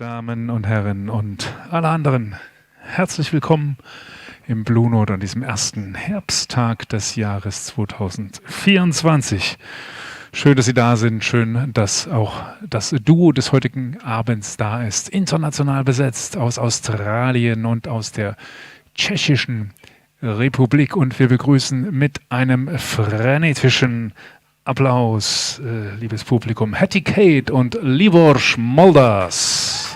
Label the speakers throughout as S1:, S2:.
S1: Damen und Herren und alle anderen, herzlich willkommen im Blue Note an diesem ersten Herbsttag des Jahres 2024. Schön, dass Sie da sind, schön, dass auch das Duo des heutigen Abends da ist, international besetzt aus Australien und aus der Tschechischen Republik, und wir begrüßen mit einem frenetischen Applaus, liebes Publikum, Hetty Kate und Libor Šmoldas.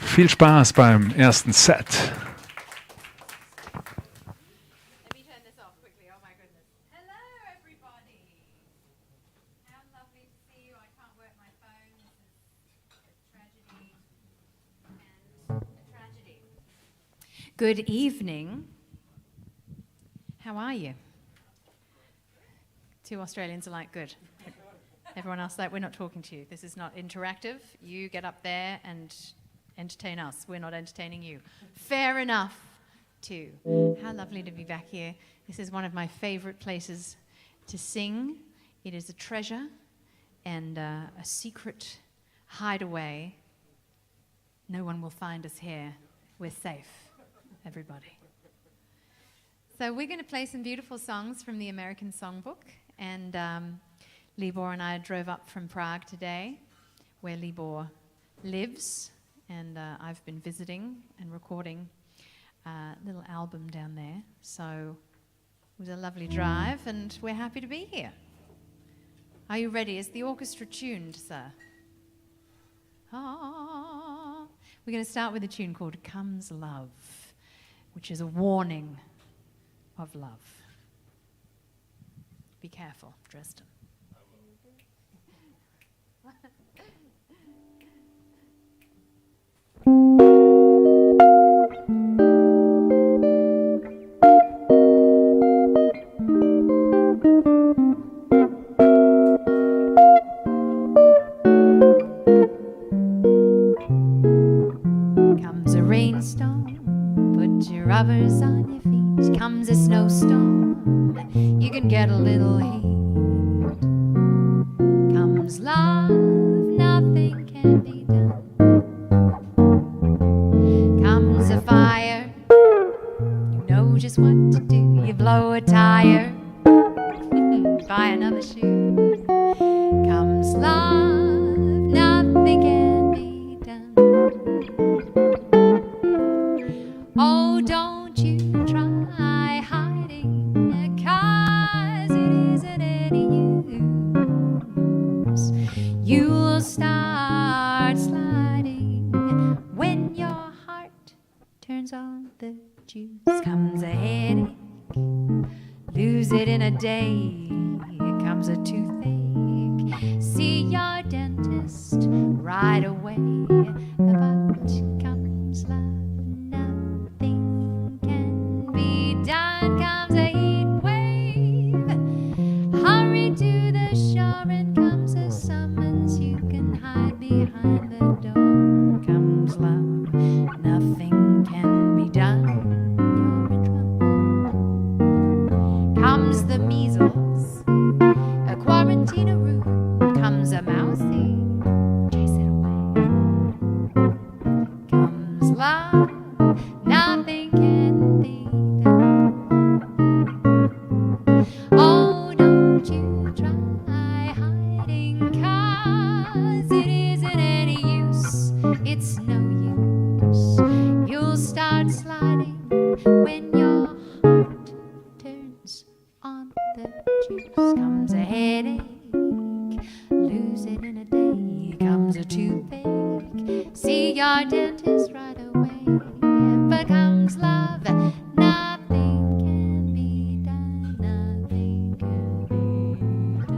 S1: Viel Spaß beim ersten Set.
S2: Good evening. How are you? Two Australians are like, good. Everyone else like, we're not talking to you. This is not interactive. You get up there and entertain us. We're not entertaining you. Fair enough, too. How lovely to be back here. This is one of my favorite places to sing. It is a treasure and a secret hideaway. No one will find us here. We're safe. Everybody. So we're going to play some beautiful songs from the American Songbook, and Libor and I drove up from Prague today, where Libor lives, and I've been visiting and recording a little album down there. So it was a lovely drive, and we're happy to be here. Are you ready? Is the orchestra tuned, sir? Ah. We're going to start with a tune called Comes Love, which is a warning of love. Be careful, Dresden. Comes a rainstorm, put your rubbers on your feet. Comes a snowstorm, you can get a little heat. Comes love, nothing can be done. Comes a fire, you know just what to do. You blow a tire, buy another shoe. Comes love, nothing can be done. Oh, don't you try hiding, 'cause it isn't any use. You'll start sliding when your heart turns on the juice. Comes a headache, lose it in a day. Comes a toothache, see your dentist right away. But comes love, nothing can be done. Comes a heat wave, hurry to the shore, and comes a summons, you can hide behind the door. Comes love, nothing can be done, you're in trouble. Comes the measles, a quarantine room. Comes a mousey, chase it away. Comes love, nothing can be done. Oh, don't you try hiding, 'cause it isn't any use. It's no use. You'll start sliding when your heart turns on the juice. Comes a headache, lose it in a day. Comes a toothache, see your dentist right away. But comes love, nothing can be done, nothing can be done.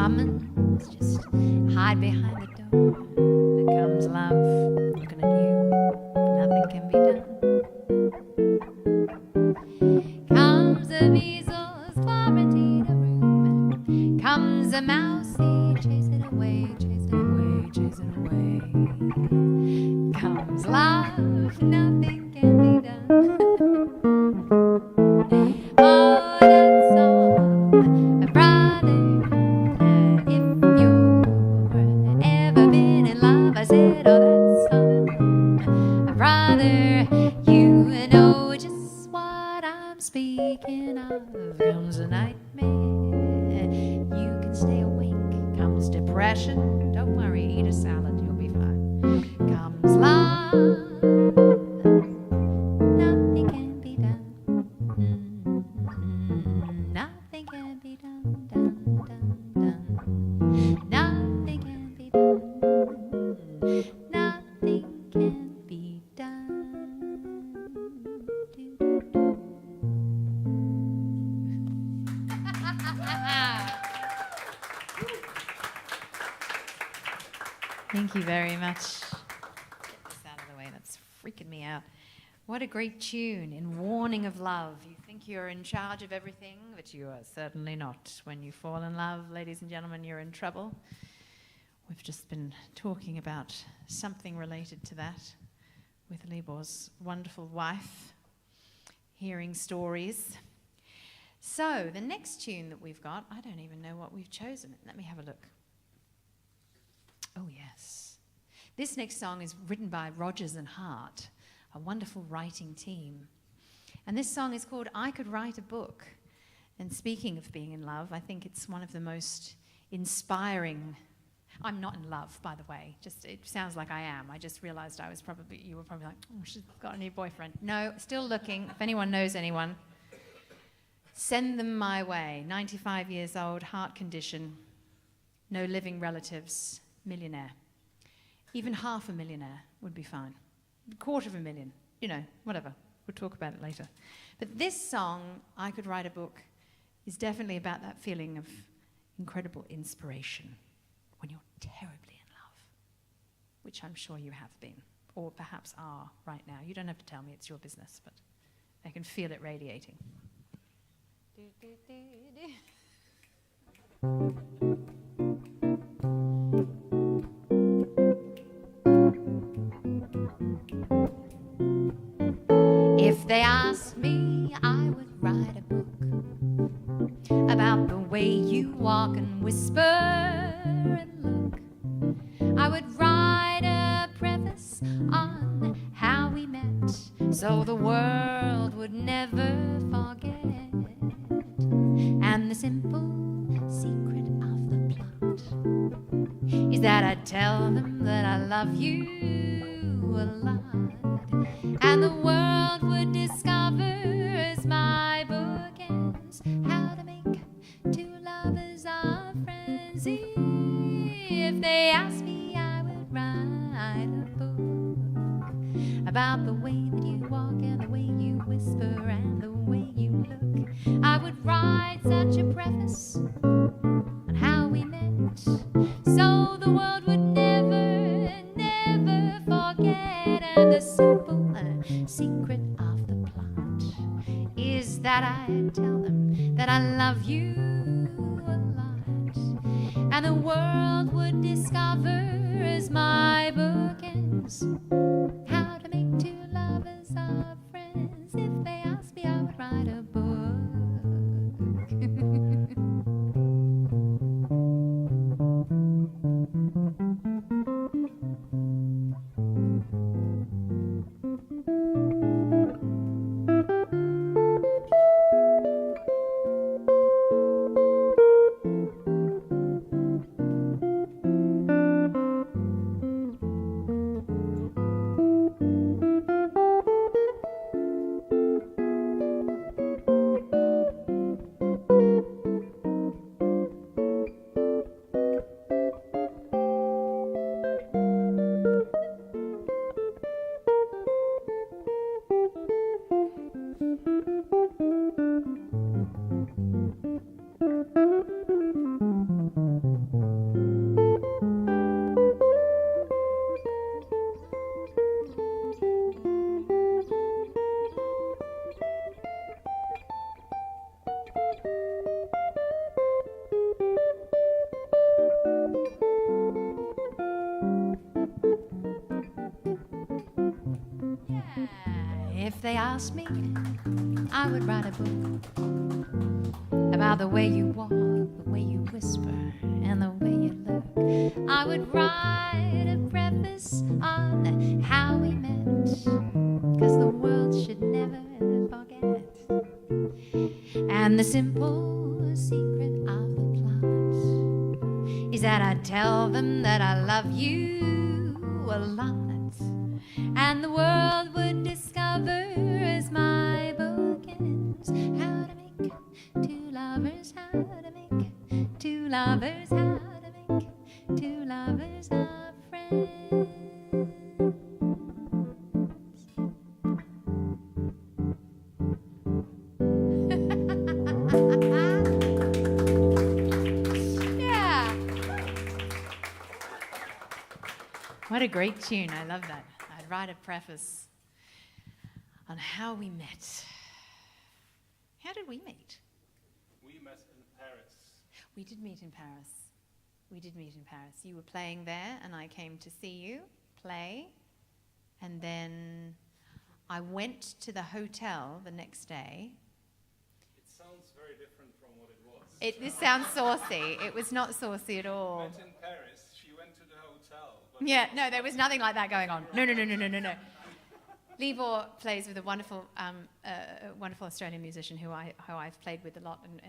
S2: summons, just hide behind the door. There comes love, looking at you, nothing can be done. Comes the measles, quarantine a room. Comes a mousey, chase it away, chase it away, chase it away. Comes love, nothing can be done. Oh, that's all, brother. If you've ever been in love, I said, oh, that's all, brother. You know just what I'm speaking of. Comes a nightmare, you can stay awake. Comes depression, don't worry, eat a salad, you'll be fine. Comes love, nothing can be done. Nothing can be done, done, done, done. Nothing can be done. Nothing can be done. Thank you very much. Get this out of the way, that's freaking me out. What a great tune in warning of love. You think you're in charge of everything, but you are certainly not. When you fall in love, ladies and gentlemen, you're in trouble. We've just been talking about something related to that with Libor's wonderful wife, hearing stories. So the next tune that we've got, I don't even know what we've chosen. Let me have a look. Oh, yes. This next song is written by Rodgers and Hart, a wonderful writing team. And this song is called I Could Write a Book. And speaking of being in love, I think it's one of the most inspiring. I'm not in love, by the way. Just it sounds like I am. I just realized you were probably like, oh, she's got a new boyfriend. No, still looking. If anyone knows anyone, send them my way. 95 years old, heart condition, no living relatives, millionaire. Even half a millionaire would be fine. $250,000, you know, whatever. We'll talk about it later. But this song, I Could Write a Book, is definitely about that feeling of incredible inspiration when you're terribly in love, which I'm sure you have been, or perhaps are right now. You don't have to tell me, it's your business, but I can feel it radiating. If they asked me, I would write a book about the way you walk and whisper and look. I would write a preface on how we met, so the world would never forget. And the simple secret of the plot is that I tell them that I love you a lot. And the world would discover as my book ends how to make two lovers of friends. If they asked me, I would write a book about the way that you walk and the way you whisper and the way you look. I would write such a preface on how we met, so the world would never, never forget. And the simple secret of the plot is that I tell them that I love you a lot. And the world would discover as my book ends how to make two lovers of friends. If they asked me, I would write a book. they asked me, I would write a book about the way you walk, the way you whisper, and the way you look. I would write a preface on how we met, 'cause the world should never forget. And the simple secret of the plot is that I tell them that I love you a lot, and the world would discover as my book ends how to make two lovers, how to make two lovers, how to make two lovers are friends. Yeah. What a great tune. I love that. I'd write a preface on how we met. How did we meet?
S1: We met in Paris.
S2: We did meet in Paris. We did meet in Paris. You were playing there, and I came to see you play. And then I went to the hotel the next day.
S1: It sounds very different from what it was.
S2: This sounds saucy. It was not saucy at all.
S1: We met in Paris. She went to the hotel. But
S2: Yeah, no, there was nothing like that going on. No. Libor plays with a wonderful Australian musician who I've played with a lot and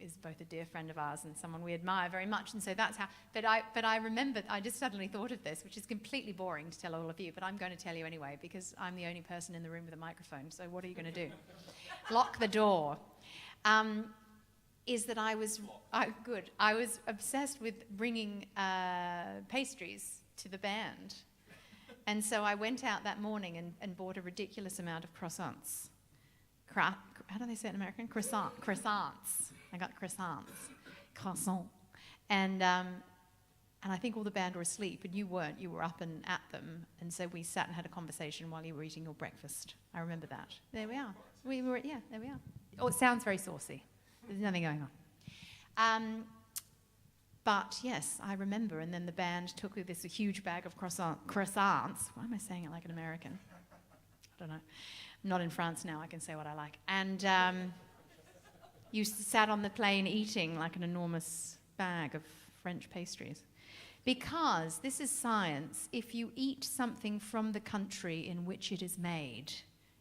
S2: is both a dear friend of ours and someone we admire very much. And so that's how. But I remember, I just suddenly thought of this, which is completely boring to tell all of you, but I'm going to tell you anyway because I'm the only person in the room with a microphone. So what are you going to do? Lock the door. Is that I was obsessed with bringing pastries to the band. And so I went out that morning and bought a ridiculous amount of croissants. How do they say it in American? Croissants. I got croissants. Croissant. And I think all the band were asleep, and you weren't. You were up and at them. And so we sat and had a conversation while you were eating your breakfast. I remember that. There we are. There we are. Oh, it sounds very saucy. There's nothing going on. But yes, I remember, and then the band took this huge bag of croissants. Why am I saying it like an American? I don't know. I'm not in France now, I can say what I like. And you sat on the plane eating like an enormous bag of French pastries. Because this is science, if you eat something from the country in which it is made,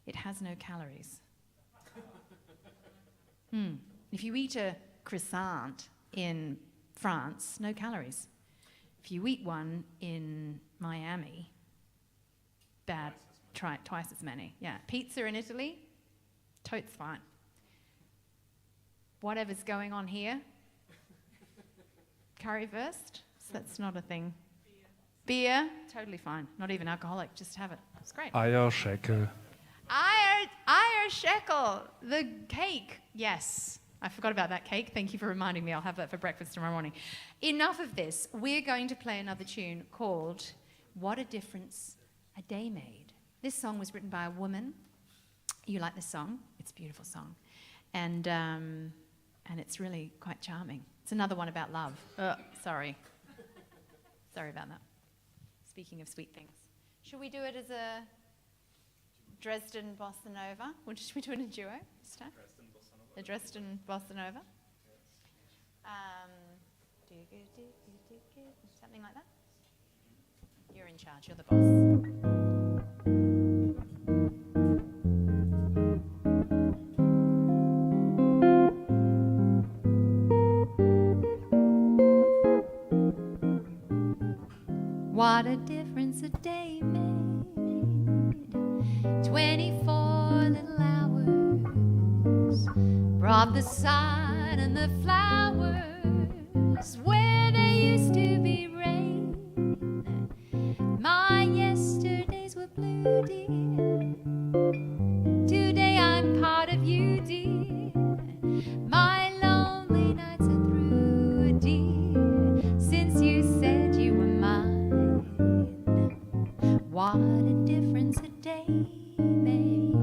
S2: it has no calories. If you eat a croissant in France, no calories. If you eat one in Miami, bad, try twice as many. Yeah, pizza in Italy, totes fine. Whatever's going on here, currywurst, that's not a thing. Beer, totally fine. Not even alcoholic, just have it. It's great.
S1: Eierscheckel.
S2: Eierscheckel, the cake, yes. I forgot about that cake. Thank you for reminding me. I'll have that for breakfast tomorrow morning. Enough of this. We're going to play another tune called What a Difference a Day Made. This song was written by a woman. You like this song? It's a beautiful song. And it's really quite charming. It's another one about love. Sorry. Sorry about that. Speaking of sweet things. Should we do it as a Dresden Bossa Nova? Or should we do it in a duo this time? The Dresden Bossa Nova. Something like that. You're in charge. You're the boss. What a difference a day made. 24 little hours brought the sun and the flowers where there used to be rain. My yesterdays were blue, dear. Today I'm part of you, dear. My lonely nights are through, dear, since you said you were mine. What a difference a day made.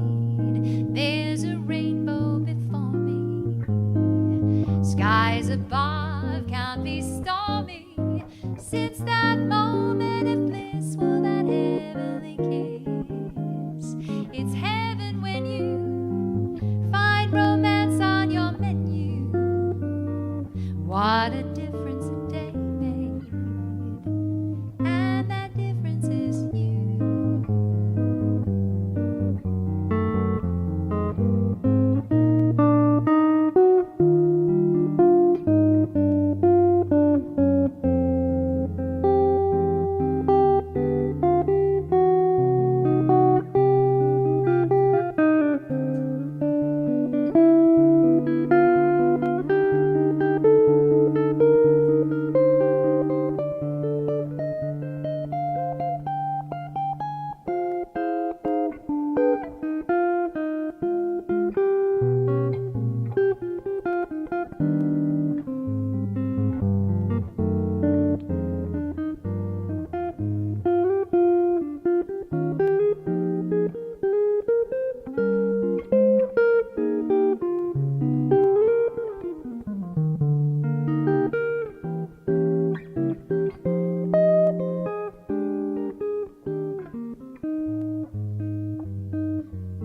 S2: There's a rainbow before me. Skies above can't be stormy. Since that moment of bliss, well, that heavenly kiss, it's heaven What a difference a day made, and that difference is you.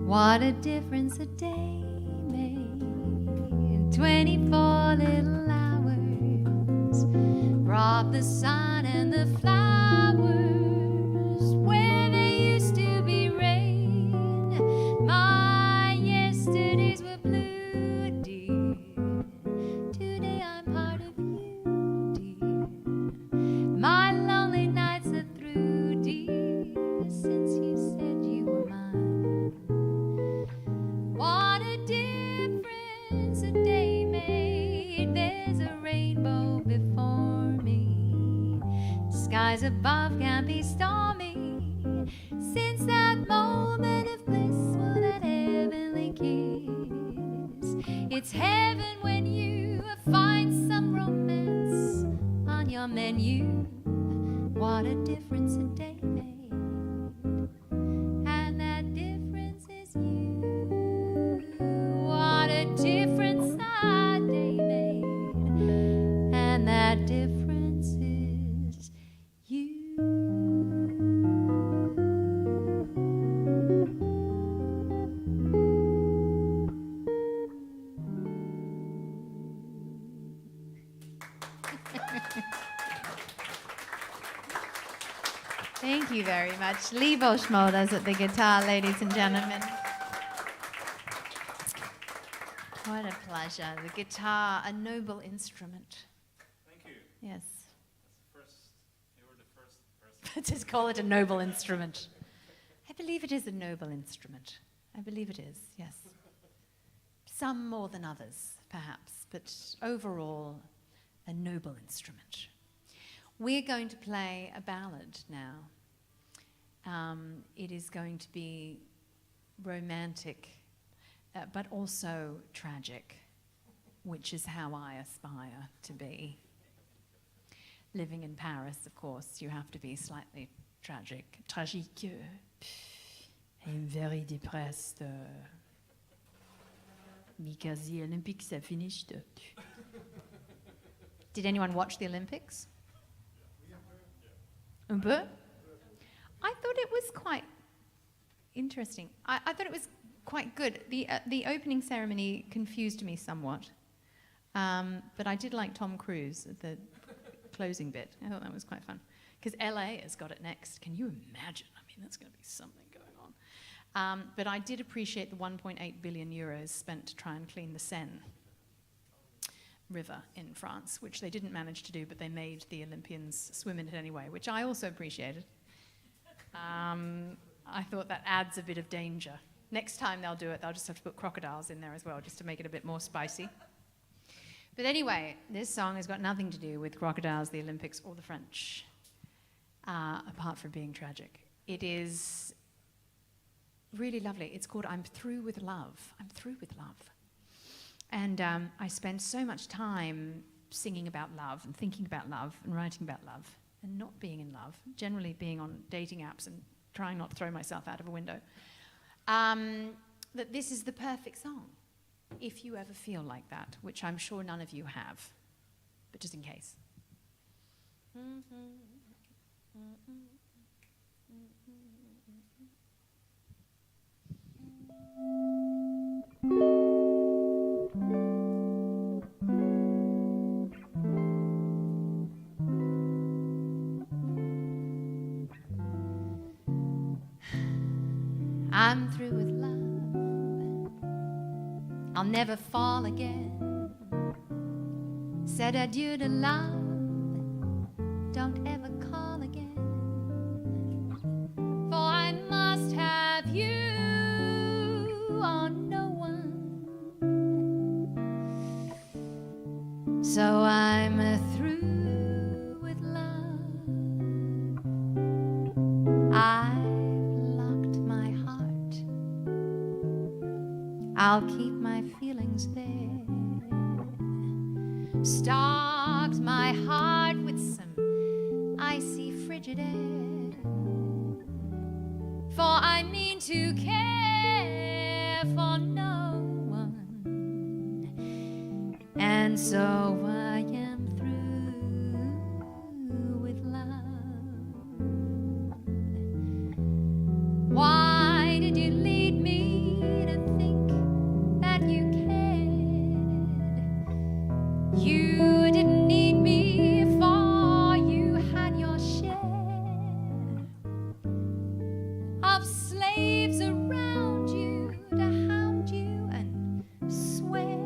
S2: What a difference a day made, 24 little hours brought the sun and the flowers where there used to be rain. My yesterdays were blue, dear. Today I'm part of you, dear. My lonely nights are through, dear, since you said you were mine. What a difference a day made. There's a rainbow before me. Skies above can be stormy. Since that moment of bliss, well, that heavenly kiss. It's heaven when you find some romance on your menu. What a difference a day made, and that difference is you. What a difference a day made, and that difference is you. Thank you very much. Libor Šmoldas at the guitar, ladies and gentlemen. What a pleasure. The guitar, a noble instrument.
S1: Thank you.
S2: Yes.
S1: You were the first person.
S2: Just call it a noble instrument. I believe it is a noble instrument. I believe it is, yes. Some more than others, perhaps, but overall, a noble instrument. We're going to play a ballad now. It is going to be romantic, but also tragic, which is how I aspire to be. Living in Paris, of course, you have to be slightly tragic. Tragique. I'm very depressed because the Olympics have finished. Did anyone watch the Olympics? Un peu? I thought it was quite interesting. I thought it was quite good. The opening ceremony confused me somewhat, but I did like Tom Cruise at the closing bit. I thought that was quite fun because LA has got it next. Can you imagine? I mean, that's going to be something going on. But I did appreciate the 1.8 billion euros spent to try and clean the Seine River in France, which they didn't manage to do, but they made the Olympians swim in it anyway, which I also appreciated. I thought that adds a bit of danger. Next time they'll do it, they'll just have to put crocodiles in there as well, just to make it a bit more spicy. But anyway, this song has got nothing to do with crocodiles, the Olympics, or the French, apart from being tragic. It is really lovely. It's called I'm Through with Love. I'm Through with Love. And I spend so much time singing about love and thinking about love and writing about love and not being in love, generally being on dating apps and trying not to throw myself out of a window, that this is the perfect song, if you ever feel like that, which I'm sure none of you have, but just in case. I'm through with love. I'll never fall again. Said adieu to love. Don't ever call again. For I must have you or no one. So I'm through with love. I've locked my heart. I'll keep my feelings there. Stocked my heart with some icy frigid air. For I mean to care for no one. And so I am through with love. Why did you lead me to think that you cared? You didn't need me, for you had your share of slaves around you to hound you and swear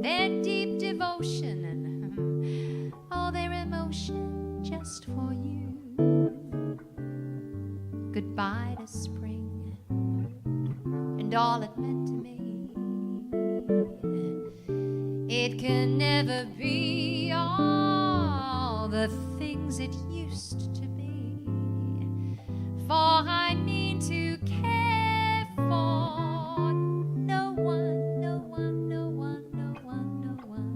S2: their deep devotion and all their emotion just for you. Goodbye to spring and all it meant to me. It can never be all the things it used to be. For I mean to care for no one, no one, no one, no one, no one.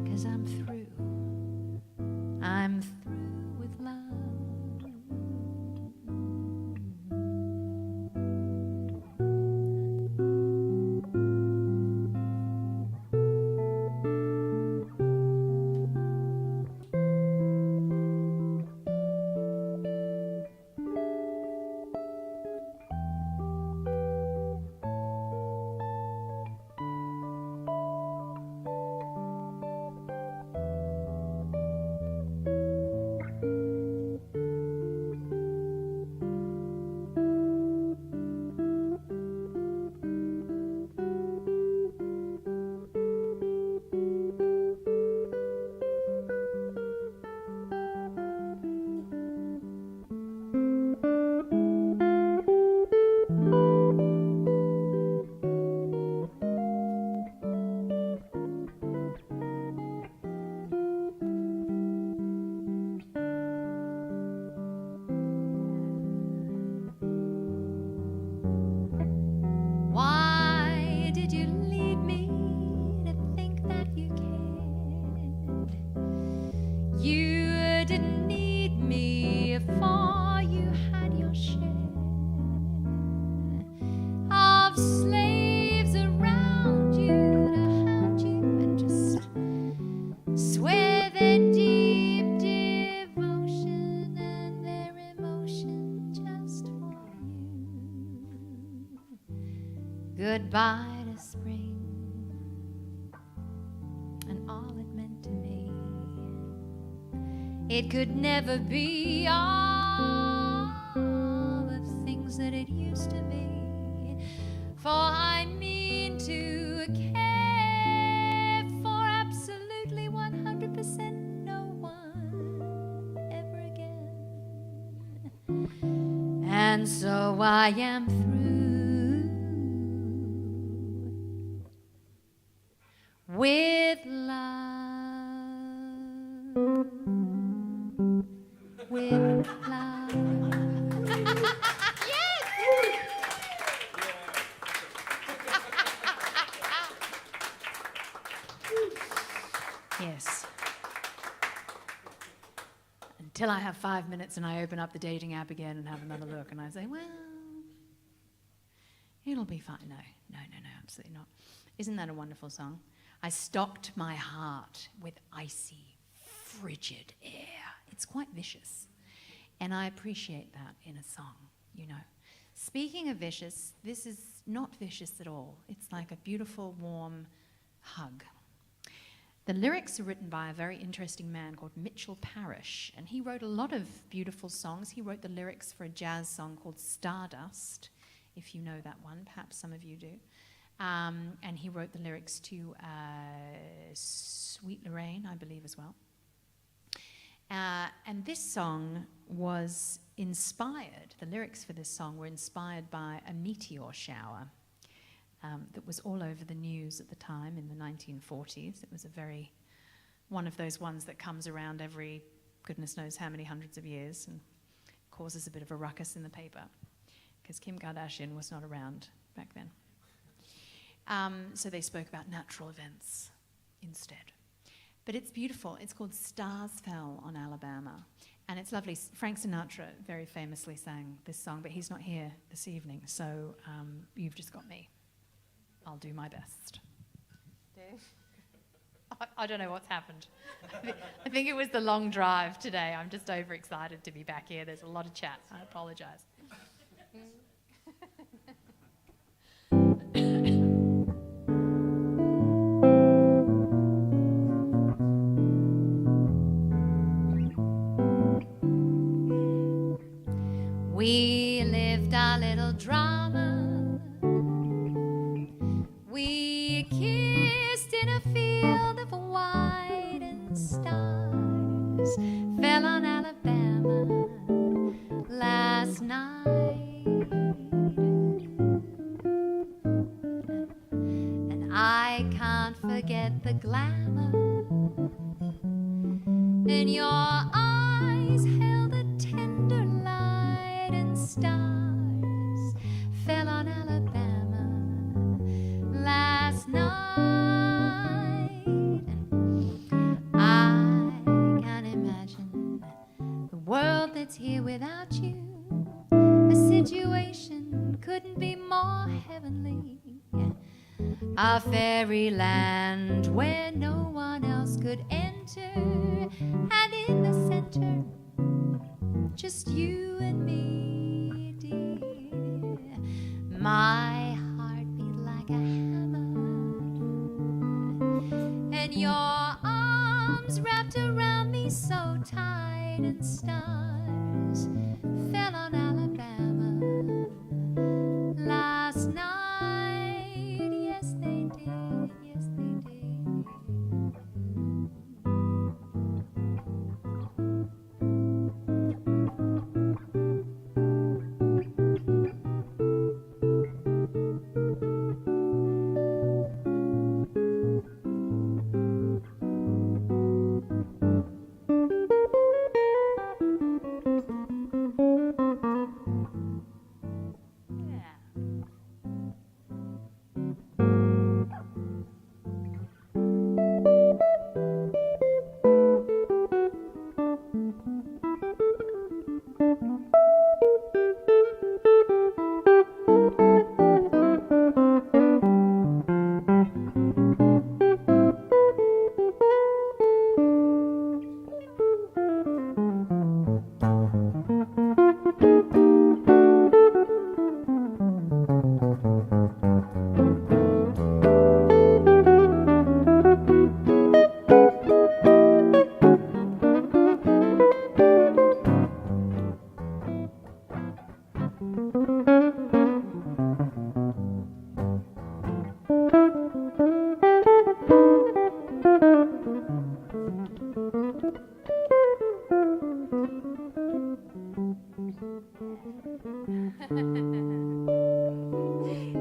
S2: 'Cause I'm through with love. Goodbye to spring and all it meant to me. It could never be all the things that it used to be. For I mean to care for absolutely 100% no one ever again. And so I am through with love, with love. Yes! Yes. Until I have 5 minutes and I open up the dating app again and have another look and I say, well, it'll be fine. No, absolutely not. Isn't that a wonderful song? I stocked my heart with icy, frigid air. It's quite vicious. And I appreciate that in a song, you know. Speaking of vicious, this is not vicious at all. It's like a beautiful, warm hug. The lyrics are written by a very interesting man called Mitchell Parish, and he wrote a lot of beautiful songs. He wrote the lyrics for a jazz song called Stardust, if you know that one, perhaps some of you do. And he wrote the lyrics to Sweet Lorraine, I believe, as well. And this song was inspired, the lyrics for this song were inspired by a meteor shower that was all over the news at the time in the 1940s. It was one of those ones that comes around every goodness knows how many hundreds of years and causes a bit of a ruckus in the paper because Kim Kardashian was not around back then. So they spoke about natural events instead. But it's beautiful. It's called Stars Fell on Alabama. And it's lovely. Frank Sinatra very famously sang this song, but he's not here this evening, so you've just got me. I'll do my best. I don't know what's happened. I think it was the long drive today. I'm just overexcited to be back here. There's a lot of chat. I apologize. We lived our little drama. We kissed in a field of white, and stars fell on Alabama last night. And I can't forget the glamour in your eyes held a tender light, and stars fell on Alabama last night. And I can't imagine the world that's here without you. A situation couldn't be more heavenly. A fairyland where no one else could enter, and in the center, just you and me, dear. My heart beat like a hammer, and your arms wrapped around me so tight, and stars fell on Alabama last night. Yes, they did. Yes, they did.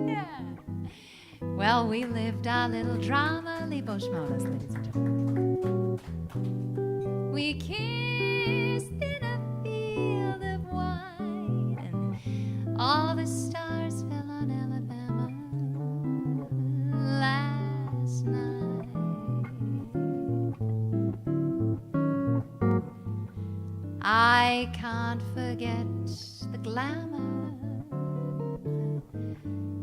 S2: Yeah. Well, we lived our little drama, Libor Šmoldas, ladies and gentlemen. We kissed in a field of white, and all the stars fell on Alabama last night. I can't forget the glamour,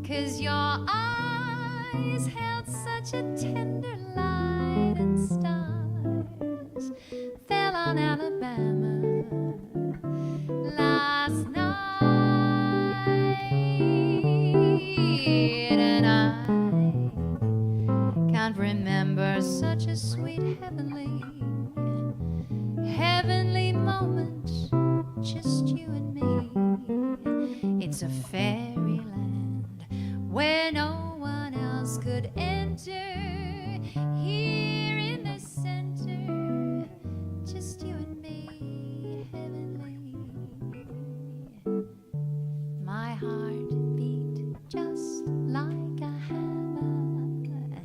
S2: 'cause your eyes held such a tender light, and stars fell on Alabama last night. And I can't remember such a sweet heavenly moment, just you and me. It's a fairyland where no one else could enter. Here in the center, just you and me, heavenly. My heart beat just like a hammer,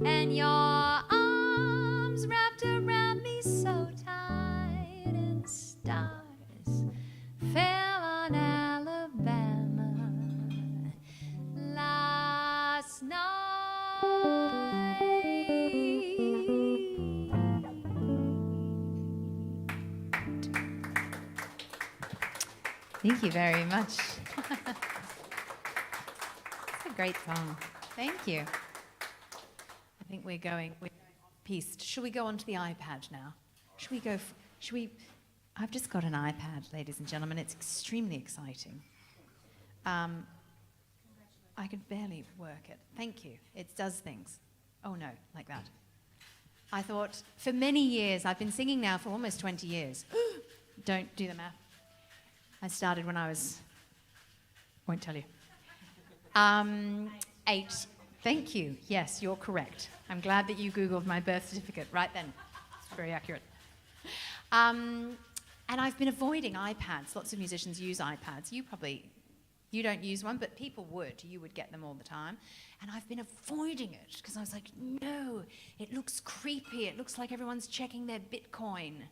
S2: and your arms wrapped around me so tight, and stars fell on Alabama last night. Thank you very much. It's a great song. Thank you. I think we're going piste. Shall we go on to the iPad now? I've just got an iPad, ladies and gentlemen. It's extremely exciting. I could barely work it. Thank you. It does things. Oh no, like that. I thought, for many years, I've been singing now for almost 20 years. Don't do the math. I started when I was, won't tell you. 8. Thank you. Yes, you're correct. I'm glad that you Googled my birth certificate right then. It's very accurate. And I've been avoiding iPads. Lots of musicians use iPads. You don't use one, but people would. You would get them all the time. And I've been avoiding it because I was like, no, it looks creepy. It looks like everyone's checking their Bitcoin.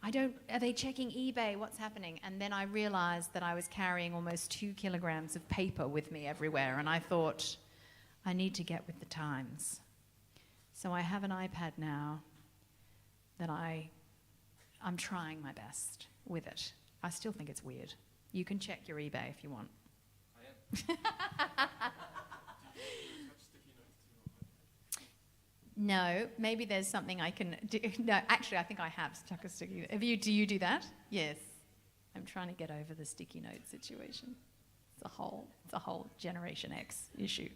S2: Are they checking eBay? What's happening? And then I realized that I was carrying almost 2 kilograms of paper with me everywhere. And I thought, I need to get with the times. So I have an iPad now that I'm trying my best with it. I still think it's weird. You can check your eBay if you want. I am. No, maybe there's something I can do. No, actually, I think I have stuck a sticky note. Do you do that? Yes. I'm trying to get over the sticky note situation. It's a whole Generation X issue.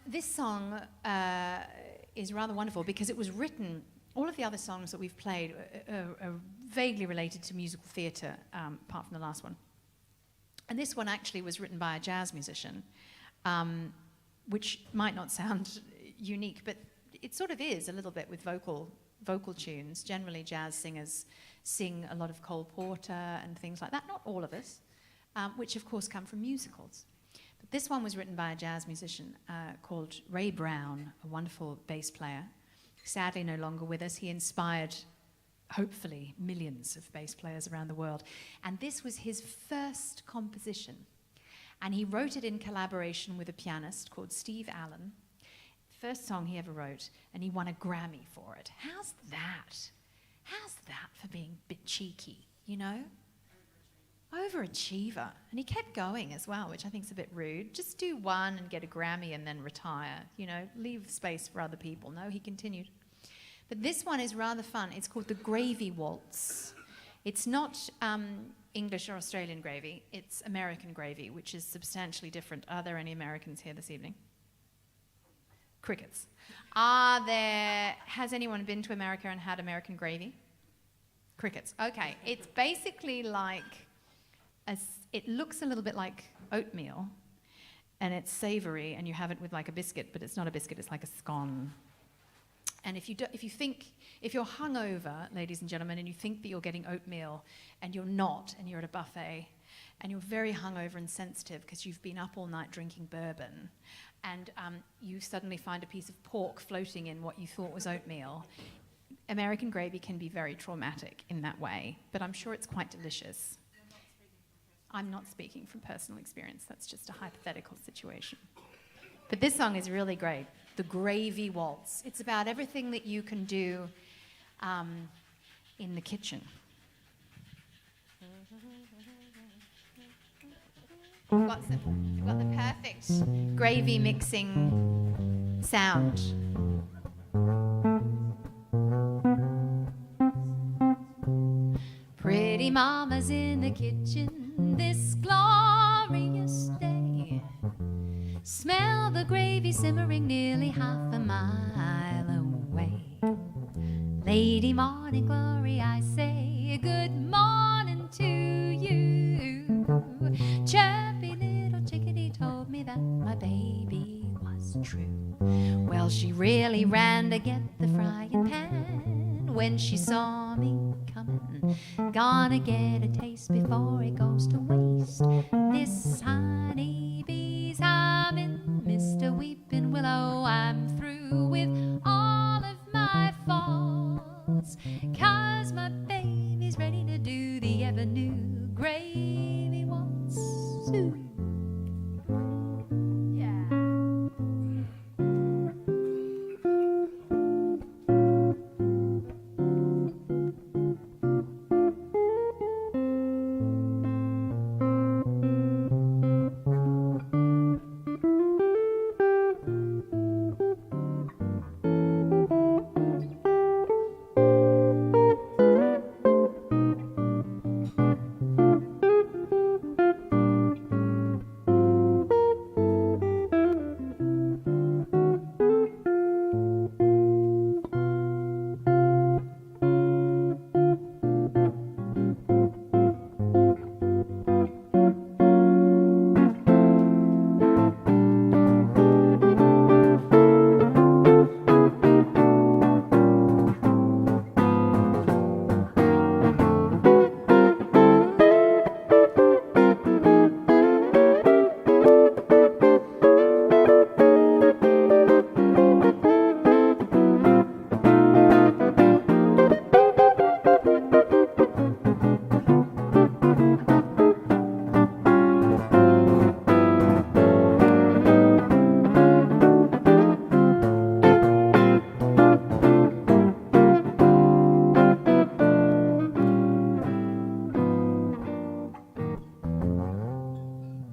S2: This song is rather wonderful because it was written. All of the other songs that we've played are vaguely related to musical theatre, apart from the last one. And this one actually was written by a jazz musician, which might not sound unique, but it sort of is a little bit with vocal tunes. Generally, jazz singers sing a lot of Cole Porter and things like that. Not all of us, which of course come from musicals. But this one was written by a jazz musician called Ray Brown, a wonderful bass player. Sadly, no longer with us. He inspired, hopefully, millions of bass players around the world. And this was his first composition. And he wrote it in collaboration with a pianist called Steve Allen. First song he ever wrote, and he won a Grammy for it. How's that? How's that for being a bit cheeky, you know? Overachiever. And he kept going as well, which I think is a bit rude. Just do one and get a Grammy and then retire, you know, leave space for other people. No, he continued. But this one is rather fun. It's called the Gravy Waltz. It's not English or Australian gravy. It's American gravy, which is substantially different. Are there any Americans here this evening? Crickets. Has anyone been to America and had American gravy? Crickets. Okay. It's basically like, it looks a little bit like oatmeal, and it's savory, and you have it with like a biscuit, but it's not a biscuit, it's like a scone. And if you're hungover, ladies and gentlemen, and you think that you're getting oatmeal, and you're not, and you're at a buffet, and you're very hungover and sensitive because you've been up all night drinking bourbon, and you suddenly find a piece of pork floating in what you thought was oatmeal, American gravy can be very traumatic in that way, but I'm sure it's quite delicious. I'm not speaking from personal experience. That's just a hypothetical situation. But this song is really great. The Gravy Waltz. It's about everything that you can do in the kitchen. We've got the perfect gravy mixing sound. Pretty mama's in the kitchen this glorious day. Smell the gravy simmering nearly half a mile away. Lady Morning Glory, I say good morning to you. Chirpy little chickadee told me that my baby was true. Well, she really ran to get the frying pan when she saw me coming. Gonna get a taste before it goes to waste. This honeybee's humming, Mr. Weeping Willow, I'm through with all of my faults, 'cause my baby's ready to do the ever-new gravy waltz. Ooh.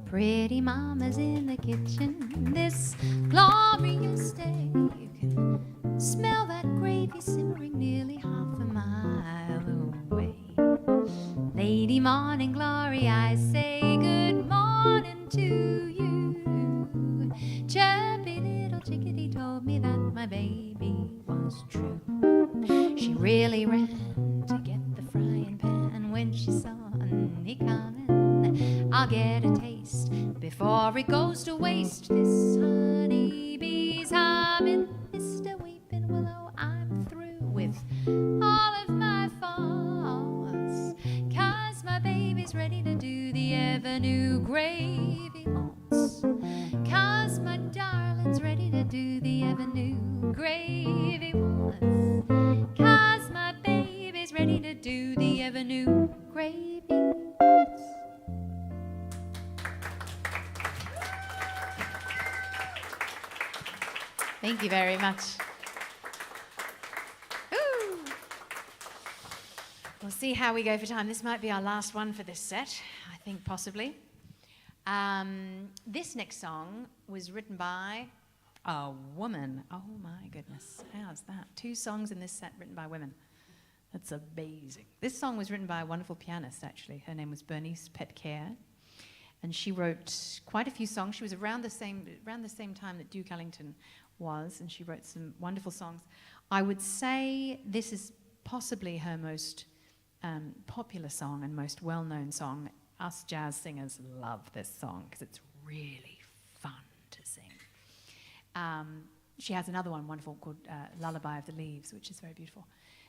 S2: Pretty mama's in the kitchen this glorious day. You can smell that gravy simmering nearly half a mile away. Lady Morning Glory, I say good morning to you. Chirpy little chickadee told me that my baby was true. She really ran to get the frying pan when she saw me coming. I'll get a taste before it goes to waste. This honeybee's humming, Mr. Weeping Willow, I'm through with all of my faults, 'cause my baby's ready to do the ever-new gravy waltz. 'Cause my darling's ready to do the ever-new gravy waltz. 'Cause my baby's ready to do the ever-new gravy waltz. Thank you very much. Ooh. We'll see how we go for time. This might be our last one for this set, I think, possibly. This next song was written by a woman. Oh my goodness, how's that? 2 songs in this set written by women. That's amazing. This song was written by a wonderful pianist, actually. Her name was Bernice Petcare. And she wrote quite a few songs. She was around the same time that Duke Ellington was, and she wrote some wonderful songs. I would say this is possibly her most popular song and most well-known song. Us jazz singers love this song because it's really fun to sing. She has another one wonderful called Lullaby of the Leaves, which is very beautiful.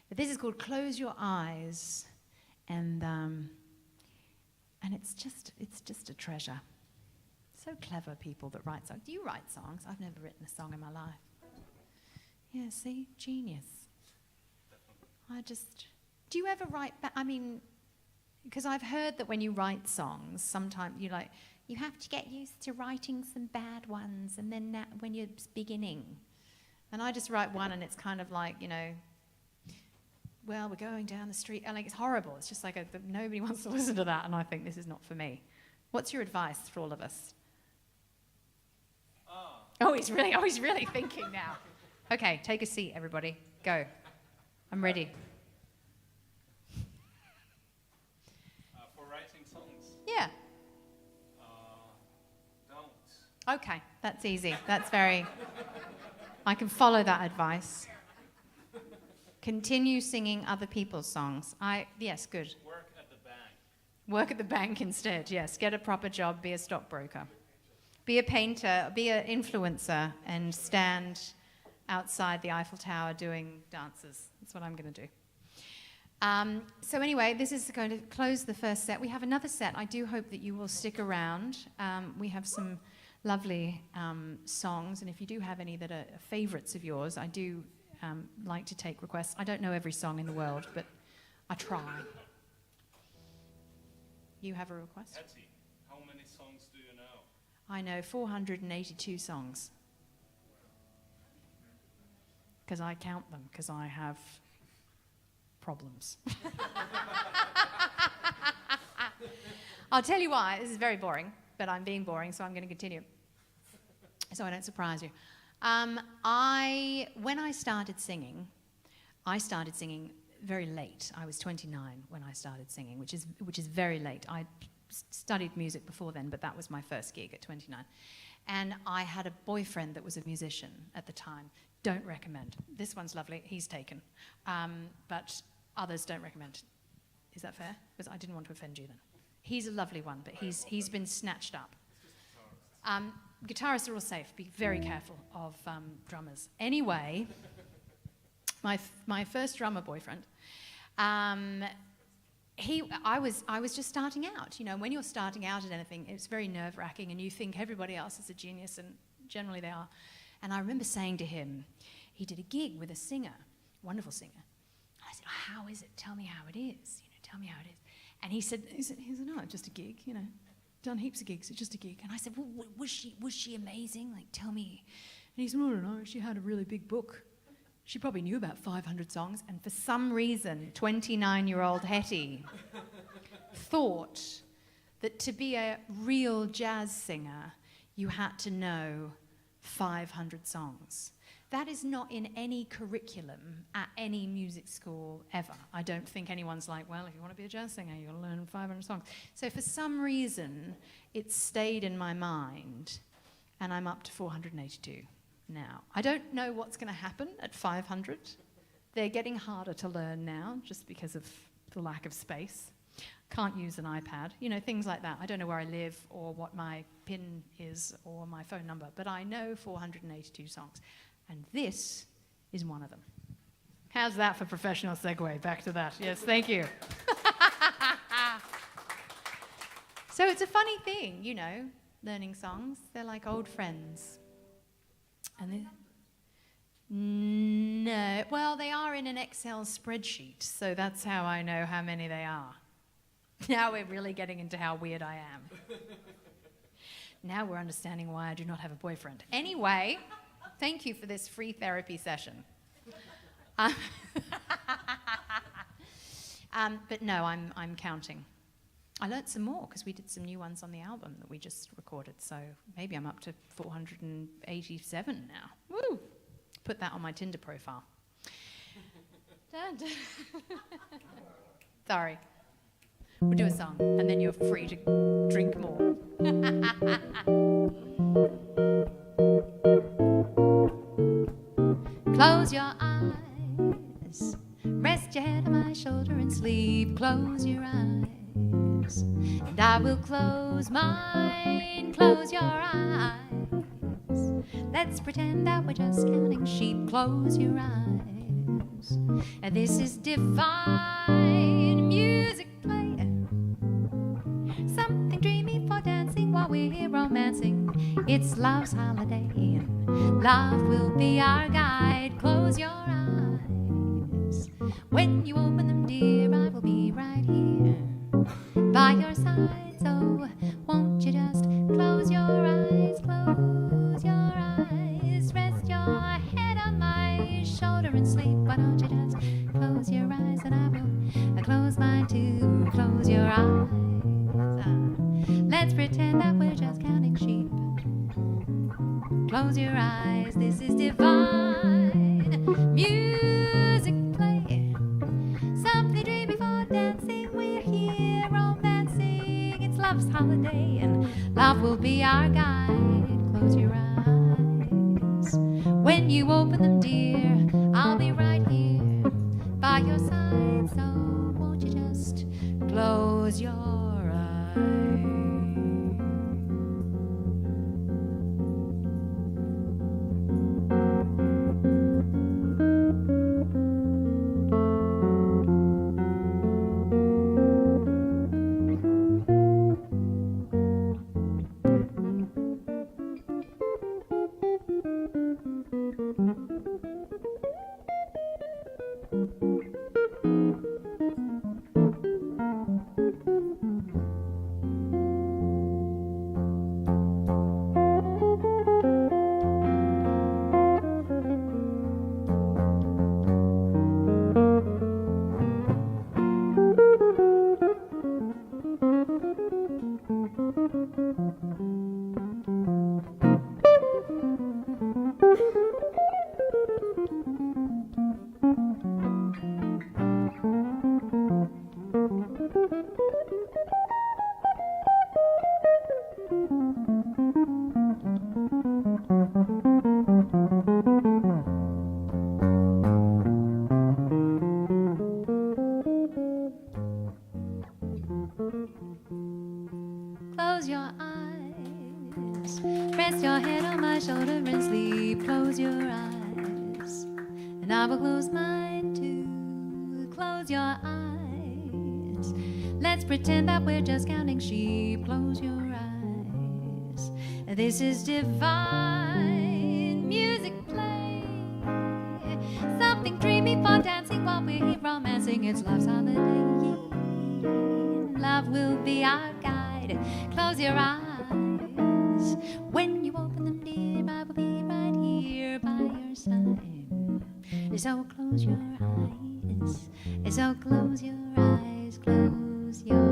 S2: But this is called Close Your Eyes, and it's just a treasure. So clever people that write songs. Do you write songs? I've never written a song in my life. Yeah, see? Genius. Do you ever write, I mean, because I've heard that when you write songs, sometimes you have to get used to writing some bad ones, and then when you're beginning. And I just write one, and it's kind of like, well, we're going down the street, and it's horrible. It's just like nobody wants to listen to that, and I think this is not for me. What's your advice for all of us? Oh, he's really thinking now. Okay, take a seat, everybody. Go. I'm ready.
S3: For writing songs?
S2: Yeah.
S3: Don't.
S2: Okay, That's easy. That's very... I can follow that advice. Continue singing other people's songs. Yes, good.
S1: Work at the bank.
S2: Work at the bank instead, yes. Get a proper job, be a stockbroker. Be a painter, be an influencer, and stand outside the Eiffel Tower doing dances. That's what I'm going to do. So anyway, this is going to close the first set. We have another set. I do hope that you will stick around. We have some lovely songs, and if you do have any that are favourites of yours, I do like to take requests. I don't know every song in the world, but I try. You have a request?
S1: Hetty, how many songs do you know?
S2: I know 482 songs. Because I count them, because I have problems. I'll tell you why. This is very boring, but I'm being boring, so I'm going to continue. So I don't surprise you. When I started singing very late. I was 29 when I started singing, which is very late. I studied music before then, but that was my first gig at 29. And I had a boyfriend that was a musician at the time. Don't recommend. This one's lovely. He's taken. But others don't recommend. Is that fair? Because I didn't want to offend you then. He's a lovely one, but he's been snatched up. Guitarists are all safe. Be very careful of drummers. Anyway, my first drummer boyfriend, I was just starting out. You know, when you're starting out at anything, it's very nerve-wracking, and you think everybody else is a genius, and generally they are. And I remember saying to him, he did a gig with a singer, wonderful singer. And I said, oh, how is it? Tell me how it is. You know, tell me how it is. And he said, no, it's just a gig. You know, done heaps of gigs. It's just a gig. And I said, well, was she amazing? Like, tell me. And he said, I don't know. She had a really big book. She probably knew about 500 songs. And for some reason, 29-year-old Hetty thought that to be a real jazz singer, you had to know 500 songs. That is not in any curriculum at any music school ever. I don't think anyone's like, well, if you want to be a jazz singer, you've got to learn 500 songs. So for some reason, it stayed in my mind, and I'm up to 482 now. I don't know what's going to happen at 500. They're getting harder to learn now, just because of the lack of space. Can't use an iPad, you know, things like that. I don't know where I live or what my PIN is or my phone number, but I know 482 songs. And this is one of them. How's that for professional segue? Back to that. Yes, thank you. So it's a funny thing, you know, learning songs. They're like old friends. And no, well, they are in an Excel spreadsheet, so that's how I know how many they are. Now we're really getting into how weird I am. Now we're understanding why I do not have a boyfriend. Anyway, thank you for this free therapy session. But no, I'm counting. I learnt some more because we did some new ones on the album that we just recorded, so maybe I'm up to 487 now. Woo! Put that on my Tinder profile. Sorry. We'll do a song, and then you're free to drink more. Close your eyes, rest your head on my shoulder and sleep. Close your eyes, and I will close mine. Close your eyes. Let's pretend that we're just counting sheep. Close your eyes. And this is divine music. Something dreamy for dancing while we're here romancing. It's love's holiday, and love will be our guide. Close your eyes. When you open them, dear, I will be right here by your side. So won't you just close your eyes, close your eyes. Rest your head on my shoulder and sleep. Why don't you just close your eyes, and I will close mine too. Close your eyes. Let's pretend that we're just counting sheep. Close your eyes, this is divine music playing. Something dreamy for dancing, we're here romancing. It's love's holiday, and love will be our guide. Close your eyes. open them, dear, I'll be right here by your side. So won't you just close your eyes? Close your eyes, rest your head on my shoulder and sleep. Close your eyes, and I will close mine too. Close your eyes, let's pretend that we're just counting sheep. Close your eyes, this is divine music playing. Something dreamy for dancing while we're here romancing. It's love's holiday. Love will be our guide. Close your eyes. When you open them, dear, I will be right here by your side. So close your eyes. So close your eyes. Close your eyes.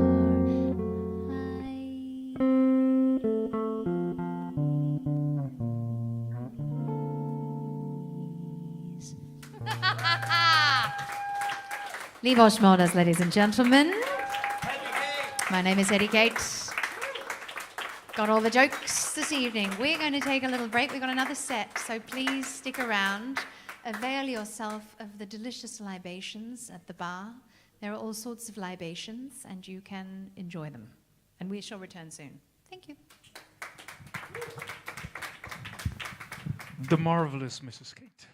S2: Libor Šmoldas, ladies and gentlemen. My name is Hetty. Got all the jokes this evening. We're going to take a little break. We've got another set, so please stick around. Avail yourself of the delicious libations at the bar. There are all sorts of libations, and you can enjoy them. And we shall return soon. Thank you.
S1: The marvelous Mrs. Kate.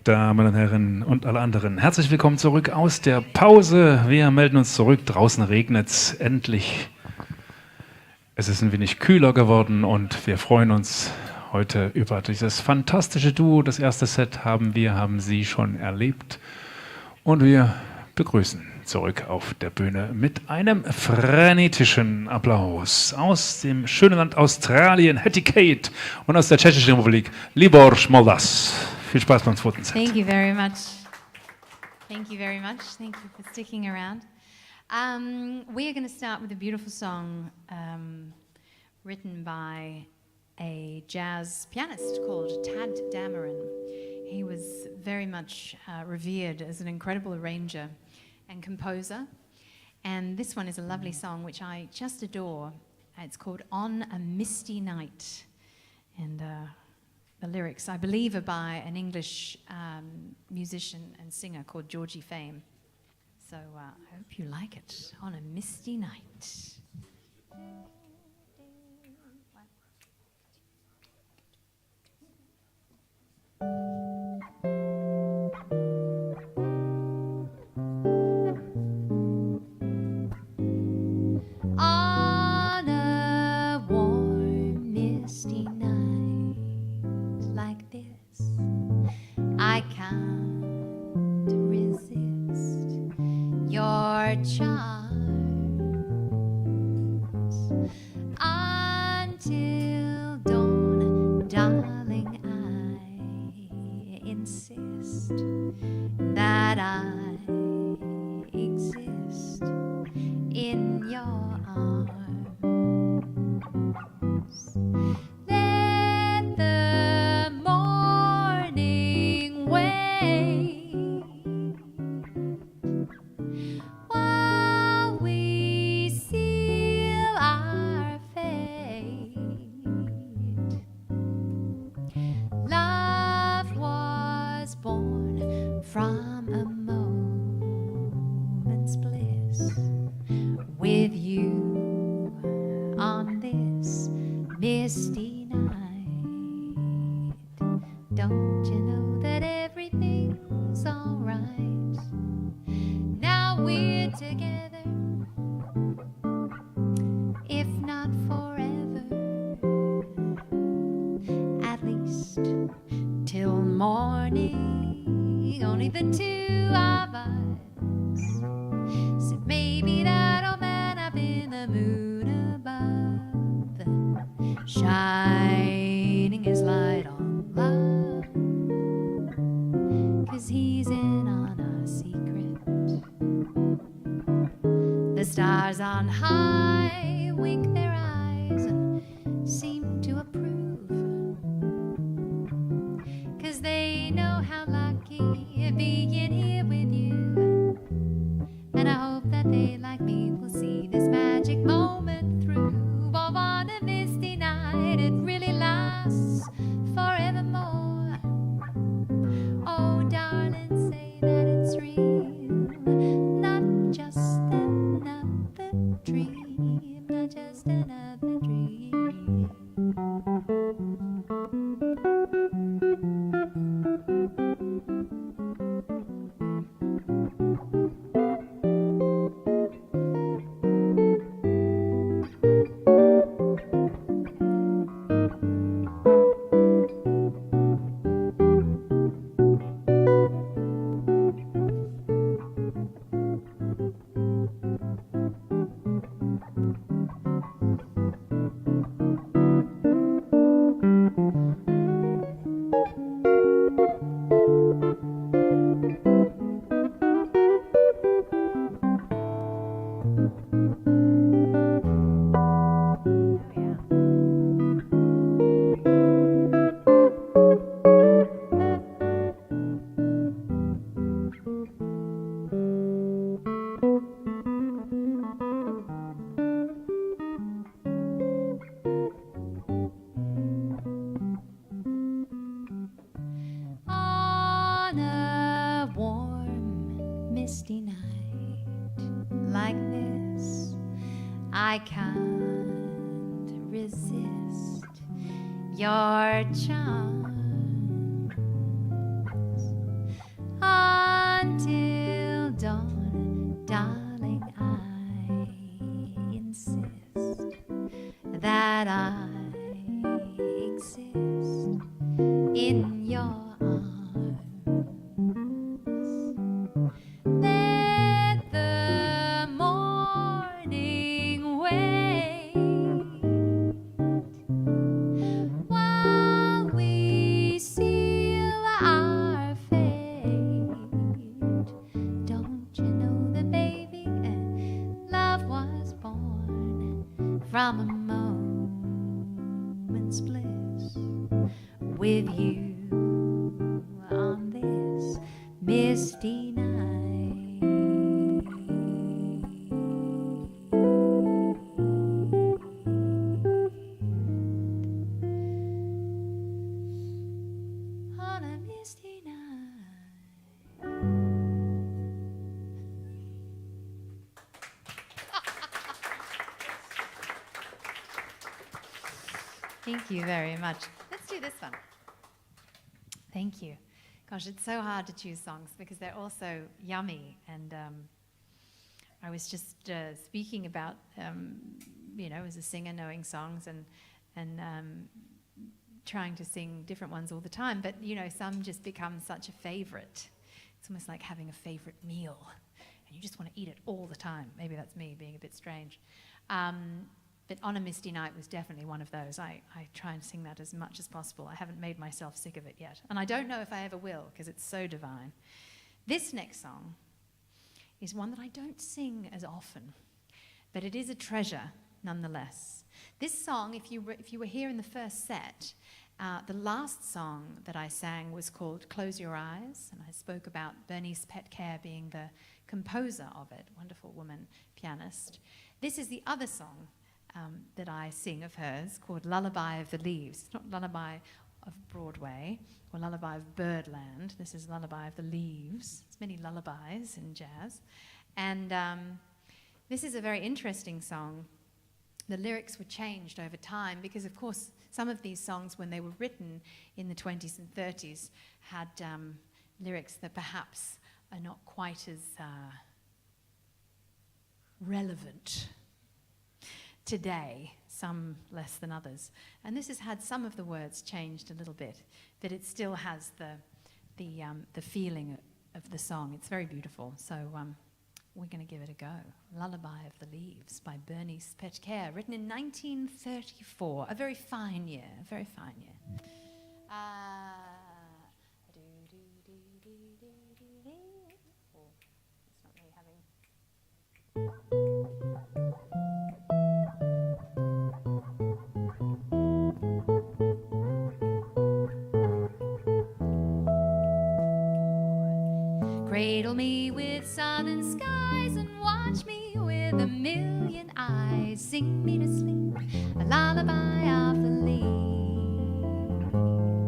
S1: Damen und Herren und alle anderen, herzlich willkommen zurück aus der Pause. Wir melden uns zurück. Draußen regnet es endlich. Es ist ein wenig kühler geworden und wir freuen uns heute über dieses fantastische Duo. Das erste Set haben Sie schon erlebt. Und wir begrüßen zurück auf der Bühne mit einem frenetischen Applaus aus dem schönen Land Australien, Hetty Kate, und aus der Tschechischen Republik, Libor Šmoldas. Viel Spaß beim zweiten Set.
S2: Thank you very much. Thank you very much. Thank you for sticking around. We're going to start with a beautiful song written by a jazz pianist called Tad Dameron. He was very much revered as an incredible arranger and composer. And this one is a lovely song which I just adore. It's called On a Misty Night. And the lyrics, I believe, are by an English musician and singer called Georgie Fame. So I hope you like it. On a Misty Night. On a warm, misty night like this, I can't resist your charms until dawn, darling. I insist that I exist in your arms. Let the morning wait while we seal our fate. Love was born from a moment's bliss with you on this misty night. Don't you know that everything's alright? Now we're together, if not forever, at least till morning, only the two of us. So maybe that old man up in the moon above, shining his light on love, 'cause he's in on our secret. The stars on high wink their eyes and seem to approve, 'cause they know how lucky being here with you. And I hope that they, like me, will see this magic moment through. Oh, on a misty night, it really lasts forevermore. Oh, darling, say that it's real, not just another dream, not just another dream. misty night like this, I can't resist your charms darling, I insist that I exist in your arms. Let the morning wait while we seal our fate. Don't you know that, baby, love was born from a moment's bliss with you on this misty night. On a misty night. Thank you very much. Let's do this one. Thank you. Gosh, it's so hard to choose songs because they're all so yummy. And I was just speaking about, as a singer, knowing songs and trying to sing different ones all the time. But, some just become such a favorite. It's almost like having a favorite meal. And you just want to eat it all the time. Maybe that's me being a bit strange. But On a Misty Night was definitely one of those. I try and sing that as much as possible. I haven't made myself sick of it yet. And I don't know if I ever will, because it's so divine. This next song is one that I don't sing as often, but it is a treasure nonetheless. This song, if you were here in the first set, the last song that I sang was called Close Your Eyes, and I spoke about Bernice Petcare being the composer of it, wonderful woman, pianist. This is the other song that I sing of hers, called Lullaby of the Leaves. It's not Lullaby of Broadway or Lullaby of Birdland. This is Lullaby of the Leaves. There's many lullabies in jazz. And this is a very interesting song. The lyrics were changed over time because, of course, some of these songs, when they were written in the 20s and 30s, had lyrics that perhaps are not quite as relevant today, some less than others. And this has had some of the words changed a little bit, but it still has the feeling of the song. It's very beautiful. So we're going to give it a go. Lullaby of the Leaves by Bernice Petcare, written in 1934. A very fine year, a very fine year. Oh, it's not really having... Cradle me with southern skies and watch me with a million eyes. Sing me to sleep, a lullaby of the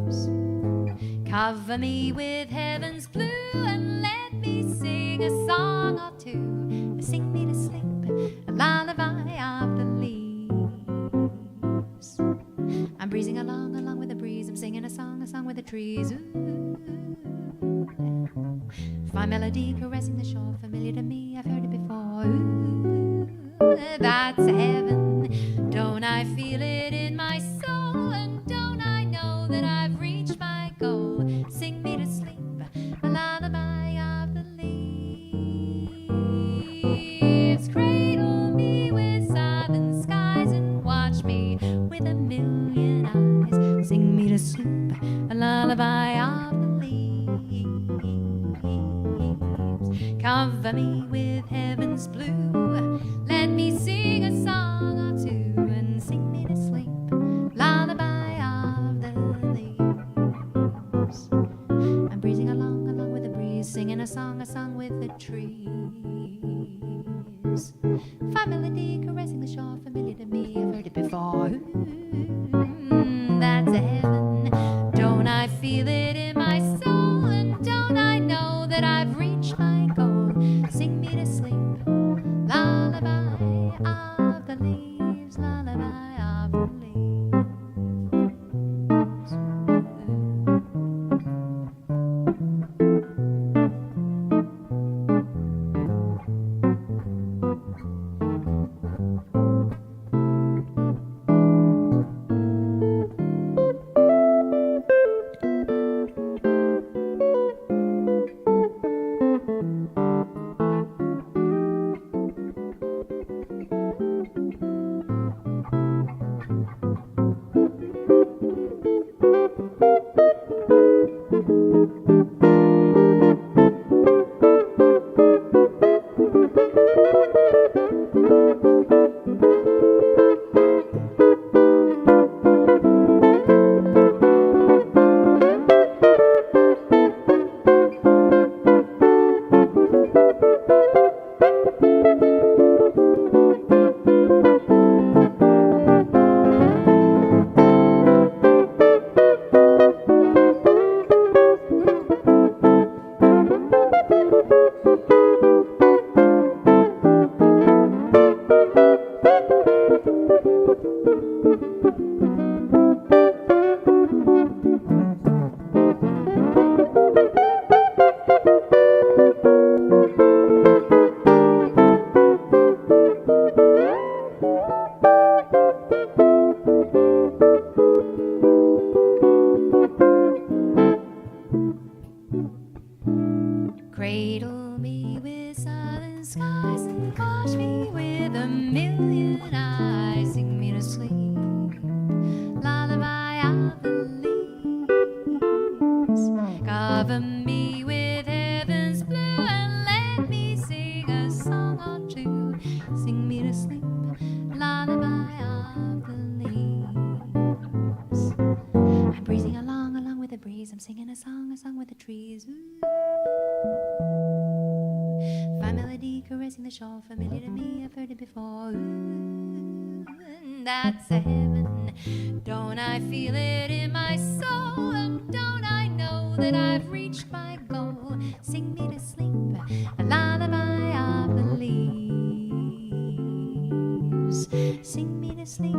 S2: leaves. Cover me with heaven's blue and let me sing a song or two. Sing me to sleep, a lullaby of the leaves. I'm breezing along with the breeze. I'm singing a song with the trees. Ooh. My melody caressing the shore, familiar to me, I've heard it before. Ooh, that's heaven. Don't I feel it in my soul? And don't I know that I've reached my goal? Sing me to sleep, a lullaby of the leaves. Cradle me with southern skies and watch me with a million eyes. Sing me to sleep, a lullaby of the leaves. Cover me with heaven's blue. Let me sing a song or two and sing me to sleep. Lullaby of the leaves. I'm breezing along with the breeze, singing a song with the trees. Fine melody caressing the shore, familiar to me, I've heard it before. Ooh, that's heaven. Don't I feel it in my soul? And don't I know that I've reached my goal? Sing me to sleep, lullaby of the leaves, lullaby of the leaves. Cradle me with southern skies and wash me with a million eyes. Sing me to sleep, lullaby of the leaves. Cover me with heaven's blue and let me sing a song or two. Sing me to sleep, lullaby of the leaves. I'm breezing along with the breeze. I'm singing a song with the trees. Ooh. Fine melody caressing the shore, familiar to me, I've heard it before. Ooh, and that's a heaven. Don't I feel it in my soul? And don't I know that I've reached my goal? Sing me to sleep, a lullaby of the leaves. Sing me to sleep,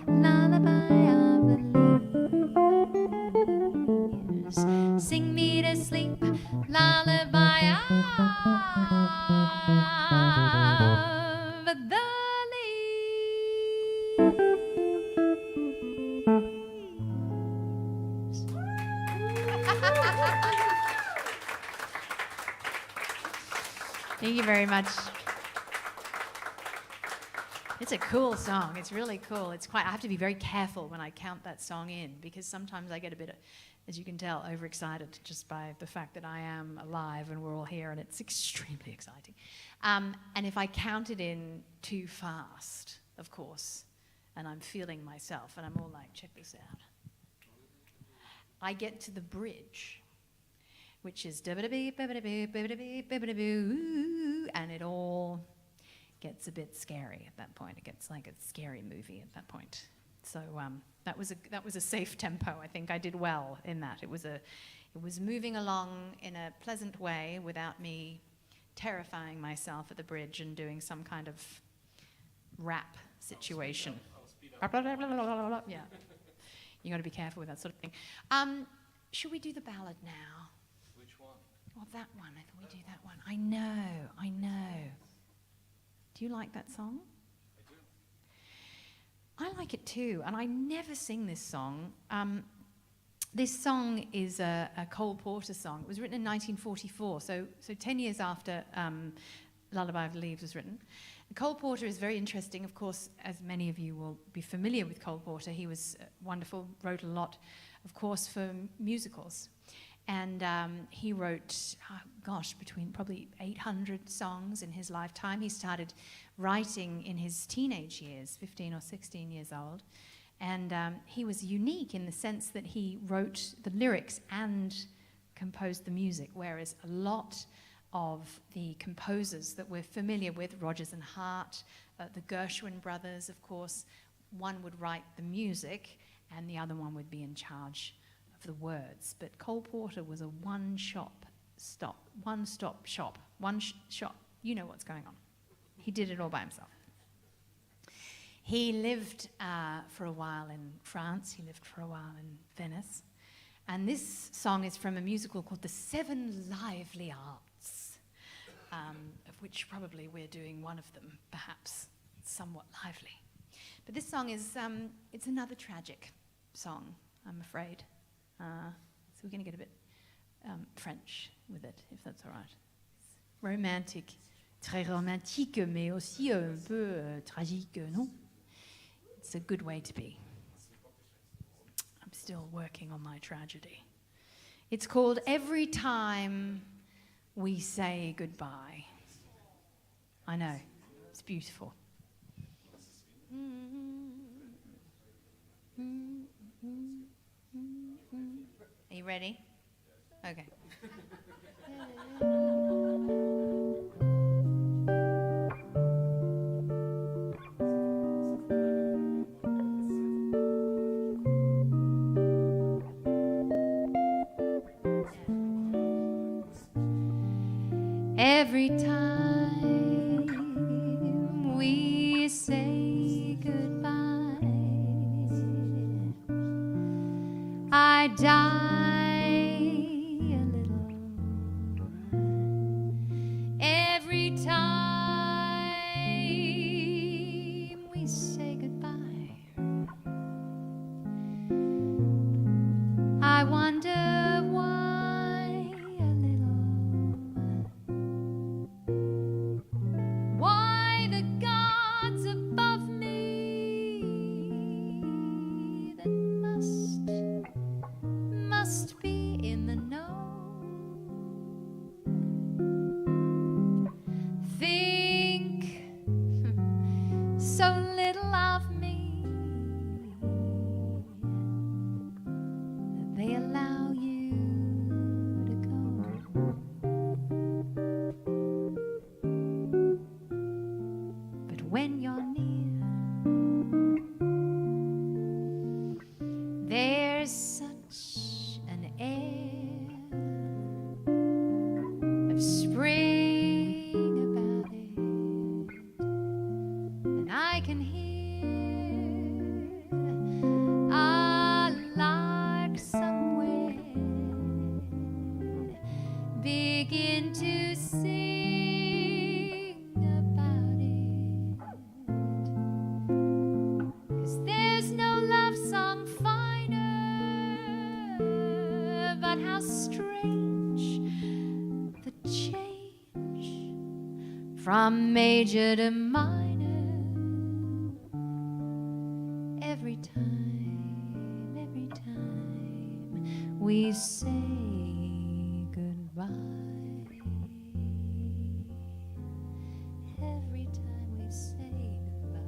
S2: lullaby of the leaves. Sing me to sleep, lullaby of the leaves. Thank you very much. It's a cool song. It's really cool. It's quite. I have to be very careful when I count that song in because sometimes I get a bit, as you can tell, overexcited just by the fact that I am alive and we're all here, and it's extremely exciting. And if I count it in too fast, of course, and I'm feeling myself, and I'm all like, check this out. I get to the bridge, which is and it all gets a bit scary at that point. It gets like a scary movie at that point. So that was a safe tempo. I think I did well in that. It was moving along in a pleasant way without me terrifying myself at the bridge and doing some kind of rap situation. Yeah, you got to be careful with that sort of thing. Should we do the ballad now?
S3: Which one?
S2: Well, that one. I thought we'd do that one. I know. Do you like that song? I like it too, and I never sing this song. This song is a Cole Porter song. It was written in 1944, so 10 years after Lullaby of the Leaves was written. Cole Porter is very interesting. Of course, as many of you will be familiar with Cole Porter, he was wonderful, wrote a lot, of course, for musicals. And he wrote, between probably 800 songs in his lifetime. He started writing in his teenage years, 15 or 16 years old. And he was unique in the sense that he wrote the lyrics and composed the music, whereas a lot of the composers that we're familiar with, Rodgers and Hart, the Gershwin brothers, of course, one would write the music and the other one would be in charge of the words. But Cole Porter was a one-stop shop. You know what's going on. He did it all by himself. He lived for a while in France. He lived for a while in Venice. And this song is from a musical called The Seven Lively Arts, of which probably we're doing one of them, perhaps somewhat lively. But this song is, it's another tragic song, I'm afraid. So we're going to get a bit French with it, if that's all right. It's romantic, très romantique, mais aussi un peu tragique, non? It's a good way to be. I'm still working on my tragedy. It's called Every Time We Say Goodbye. I know, it's beautiful. Are you ready? Okay. every time we say goodbye, I die a little every time we say goodbye. I wonder why a little, why the gods above me that must be in the know think so little of me that they allow you to go. But when you're near, there's such an air of spring about it, and I can hear a lark somewhere begin to sing about it. 'Cause there's no love song finer, but how strange the change from major to minor every time we say goodbye. Every time we say goodbye.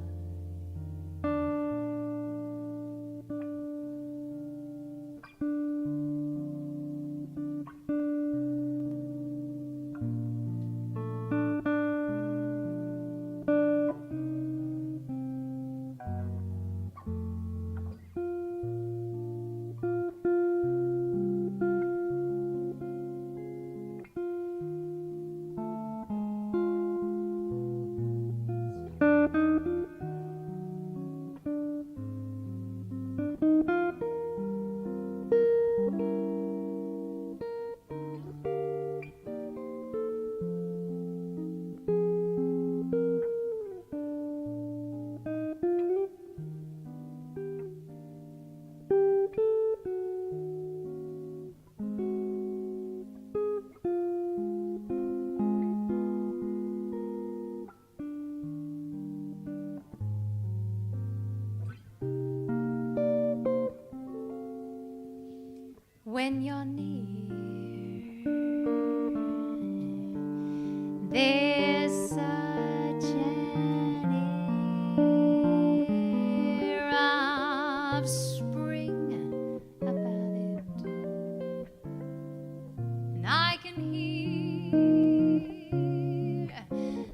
S2: When you're near, there's such an air of spring about it, and I can hear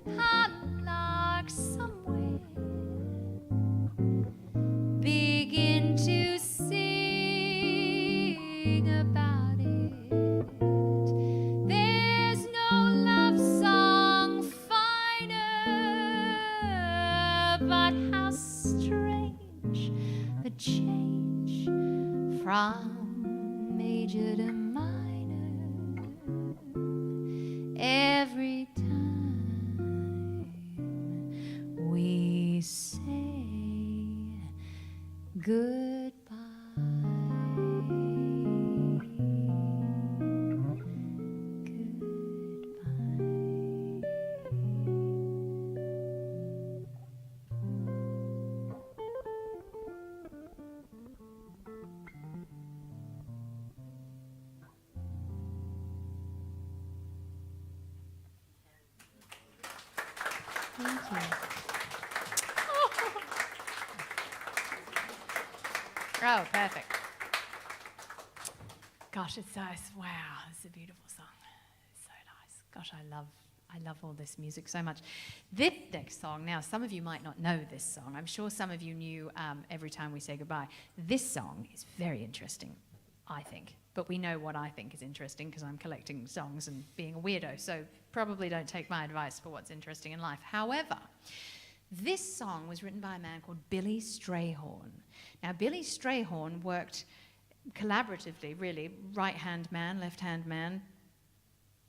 S2: a lark somewhere begin to sing about it. There's no love song finer, but how strange the change from major to minor every time we say goodbye. Thank you. Oh, perfect. Gosh, it's so, wow, it's a beautiful song. It's so nice. Gosh, I love all this music so much. This next song, now some of you might not know this song. I'm sure some of you knew Every Time We Say Goodbye. This song is very interesting. I think. But we know what I think is interesting because I'm collecting songs and being a weirdo. So probably don't take my advice for what's interesting in life. However, this song was written by a man called Billy Strayhorn. Now, Billy Strayhorn worked collaboratively, really, right-hand man, left-hand man,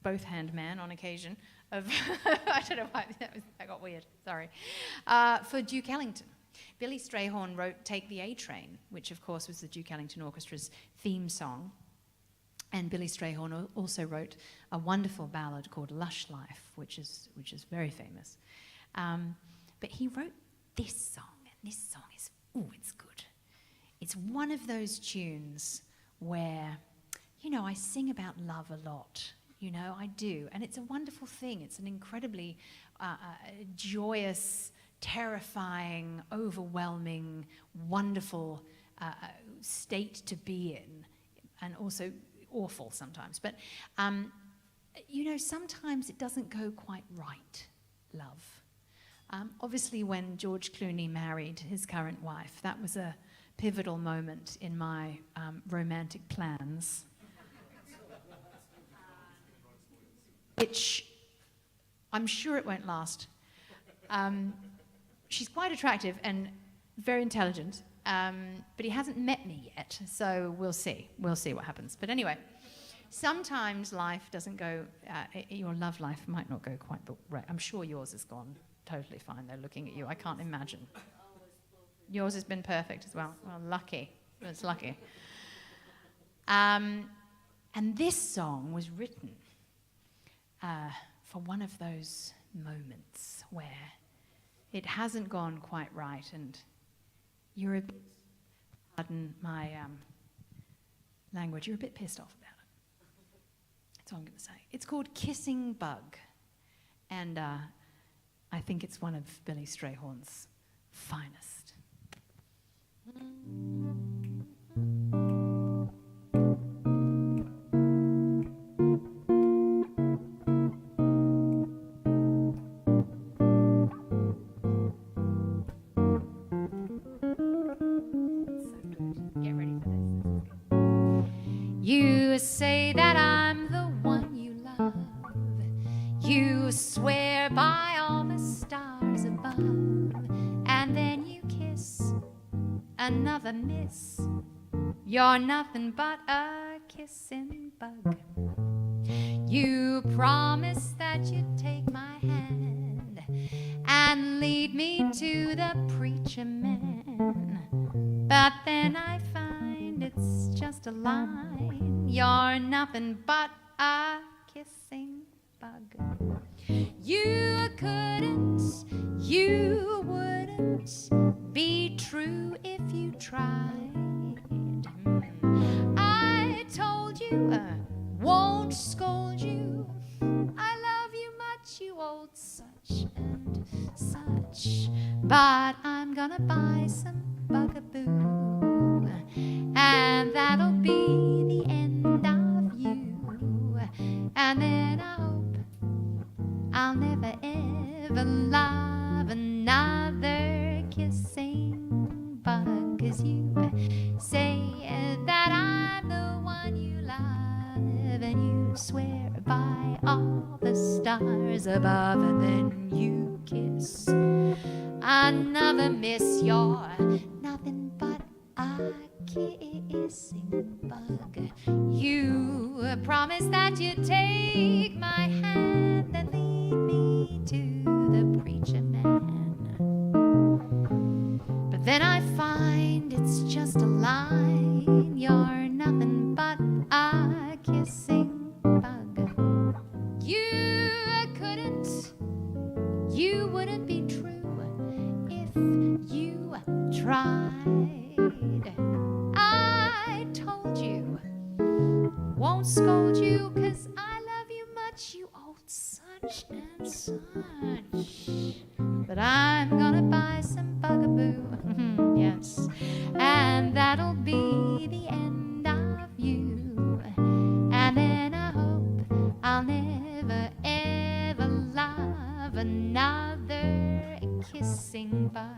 S2: both-hand man on occasion, of I don't know why that got weird, sorry, for Duke Ellington. Billy Strayhorn wrote Take the A-Train, which of course was the Duke Ellington Orchestra's theme song. And Billy Strayhorn also wrote a wonderful ballad called Lush Life, which is very famous. But he wrote this song, and this song is, it's good. It's one of those tunes where, I sing about love a lot. I do. And it's a wonderful thing. It's an incredibly joyous, terrifying, overwhelming, wonderful state to be in, and also awful sometimes. But, sometimes it doesn't go quite right, love. Obviously, when George Clooney married his current wife, that was a pivotal moment in my romantic plans. Which I'm sure it won't last. She's quite attractive and very intelligent, but he hasn't met me yet, so we'll see. We'll see what happens. But anyway, sometimes life doesn't go, your love life might not go quite the right. I'm sure yours has gone totally fine. They're looking at you. I can't imagine. Yours has been perfect as well. Well, lucky. It's lucky. And this song was written for one of those moments where it hasn't gone quite right and you're a bit, pardon my language, you're a bit pissed off about it. That's all I'm going to say. It's called Kissing Bug, and I think it's one of Billy Strayhorn's finest. You say that I'm the one you love. You swear by all the stars above, and then you kiss another miss. You're nothing but a kissing bug. You promise that you'd take my hand and lead me to the preacher man, but then I find it's just a line. You're nothing but a kissing bug. You couldn't, you wouldn't be true if you tried. I told you, won't scold you. I love you much, you old such and such. But I'm gonna buy some bugaboo, and that'll be the end of you. And then I hope I'll never ever love another kissing bug, 'cause you say that I'm the one you love, and you swear by all the stars above, and then you kiss another miss. You're nothing but a kissing bug. You promise that you'd take my hand and lead me to the preacher man, but then I find it's just a line. You're nothing but a kissing bug. You couldn't, you wouldn't be true if you tried. I told you, won't scold you, 'cause I love you much, you old such and such. But I'm gonna buy some bugaboo, yes, and that'll be the end of you. And then I hope I'll never ever love another kissing bug.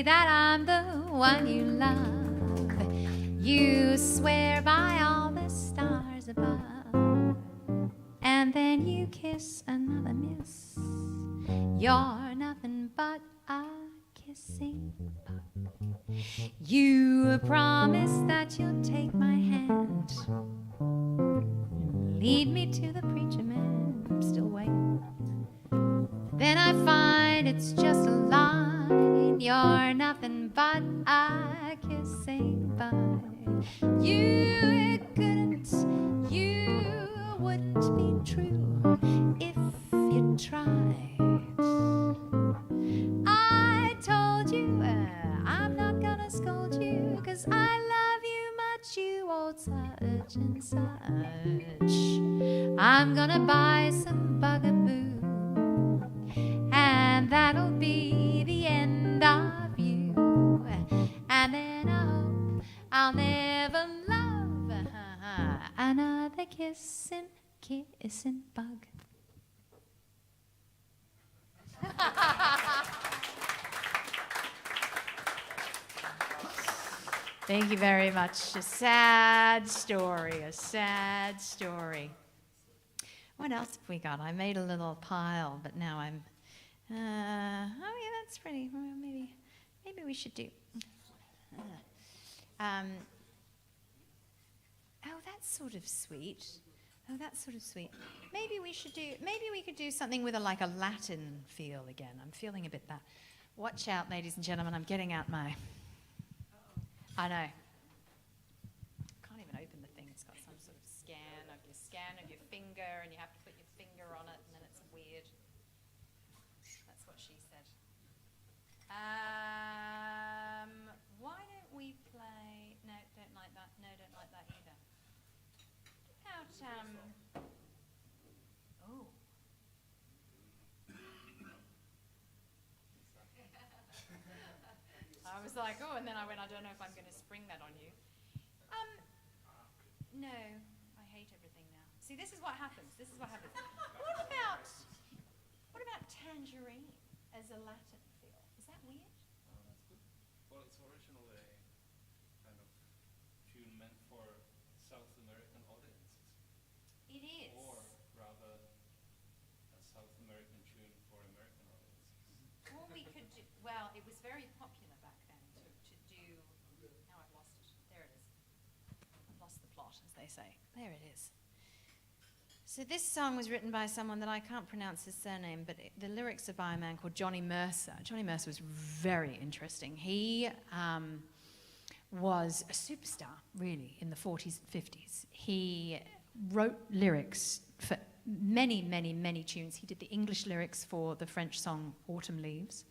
S2: say that I'm the one you love. You swear by all the stars above, and then you kiss another miss. You're nothing but a kissing bug. You promise that you'll take my hand, lead me to the preacher man. I'm still waiting. Then I find it's just a line. You're nothing but a kissing bug. You couldn't, you wouldn't be true if you tried. I told you I'm not gonna scold you, 'cause I love you much, you old such and such. I'm gonna buy some bugaboo, and that'll be the end of you. And then I hope I'll never love another kissing bug. Thank you very much. A sad story, a sad story. What else have we got? I made a little pile, but now I'm... oh yeah, that's pretty. Well, maybe we should do... oh, that's sort of sweet. Oh, that's sort of sweet. Maybe we could do something with a Latin feel again. I'm feeling a bit that. Watch out, ladies and gentlemen, I'm getting out my... I know. Can't even open the thing. It's got some sort of scan of your finger, and you have to put your finger on it, and then it's weird. That's what she said. Why don't we play... No, don't like that. No, don't like that either. How about, oh. I was like, oh, and then I went, I don't know if I'm going to spring that on you. No, I hate everything now. See, this is what happens. What about tangerine as a Latin feel? Is that weird?
S3: Oh, that's good. Well, it's originally kind of tune meant for South American audiences.
S2: It is.
S3: Or rather, a South American tune for American audiences.
S2: Or we could do, well, it was very popular back then to do, now I've lost it. There it is. I've lost the plot, as they say. There it is. So this song was written by someone that I can't pronounce his surname, but the lyrics are by a man called Johnny Mercer. Johnny Mercer was very interesting. He was a superstar, really, in the 40s and 50s. He wrote lyrics for many, many, many tunes. He did the English lyrics for the French song Autumn Leaves.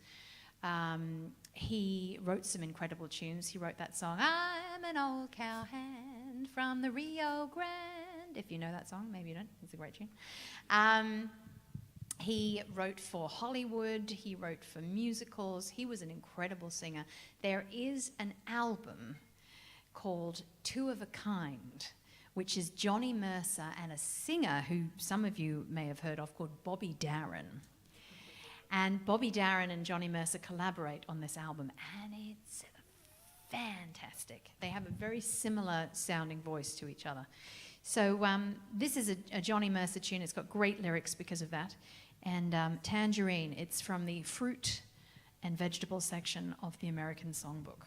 S2: He wrote some incredible tunes. He wrote that song, I'm an old cowhand from the Rio Grande. If you know that song, maybe you don't. It's a great tune. He wrote for Hollywood. He wrote for musicals. He was an incredible singer. There is an album called Two of a Kind, which is Johnny Mercer and a singer who some of you may have heard of called Bobby Darin. And Bobby Darin and Johnny Mercer collaborate on this album, and it's fantastic. They have a very similar sounding voice to each other. So this is a Johnny Mercer tune. It's got great lyrics because of that. And Tangerine, it's from the fruit and vegetable section of the American Songbook.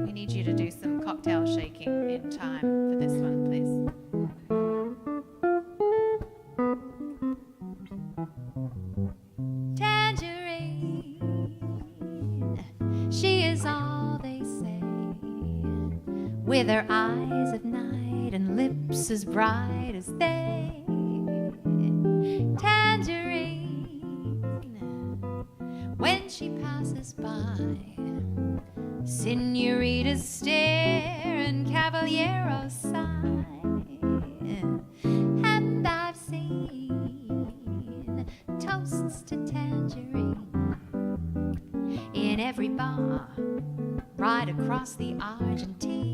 S2: We need you to do some cocktail shaking in time for this one, please. She is all they say, with her eyes of night and lips as bright as day. Tangerine, when she passes by, senoritas stare and caballeros sigh. And I've seen toasts to tangerine in every bar right across the Argentine.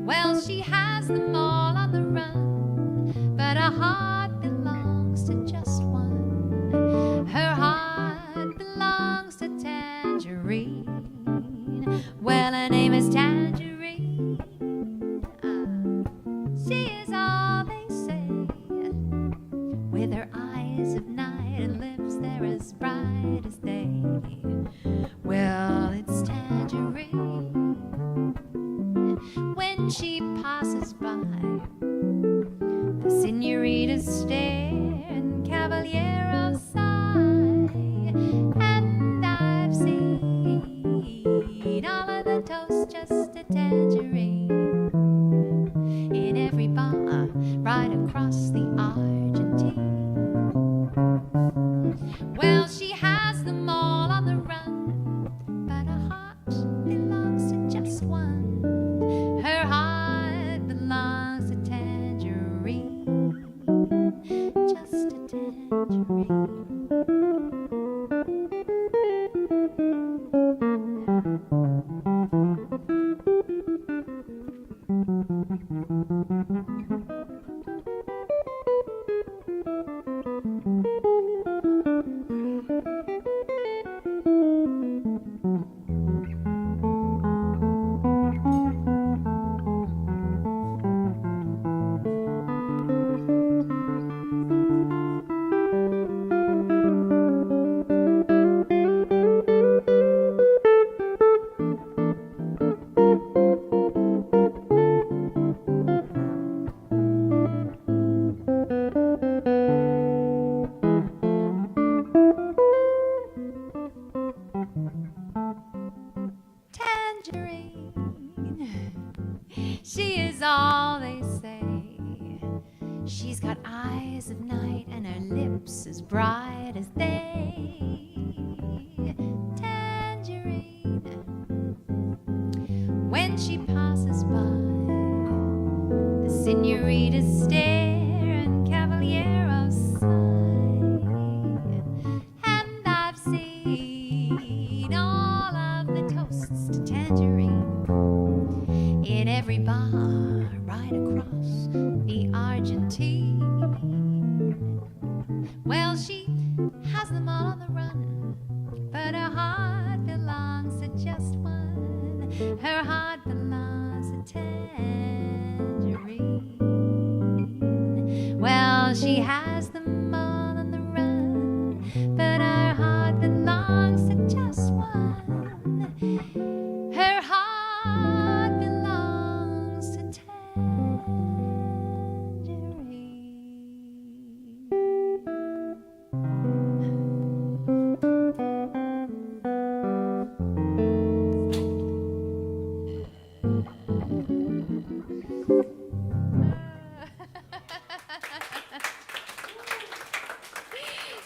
S2: Well, she has them all on the run, but heart belongs to just one. Her heart belongs to Tangerine. Well, her name is Tangerine. She is all they say. With her eyes of night and lips that are as bright as day. Well, it's Tangerine. When she passes by, the senoritas stare and caballeros sigh. And I've seen all of the toast just a tangerine in every bar right across the Argentine. Well, she has them all on the run, but her heart belongs to just one. Her heart belongs to Tangerine, just a tangerine. She is all they say. She's got eyes of night and her lips as bright as day. Tangerine. When she passes by, the senoritas stare and caballeros sigh. And I've seen all of the toasts to Tangerine in every bar right across the Argentine. Well, she has them all on the run, but her heart belongs to just one. Her heart belongs to Tangerine. Well, she has them all on the run, but her heart belongs to just one. Her heart belongs to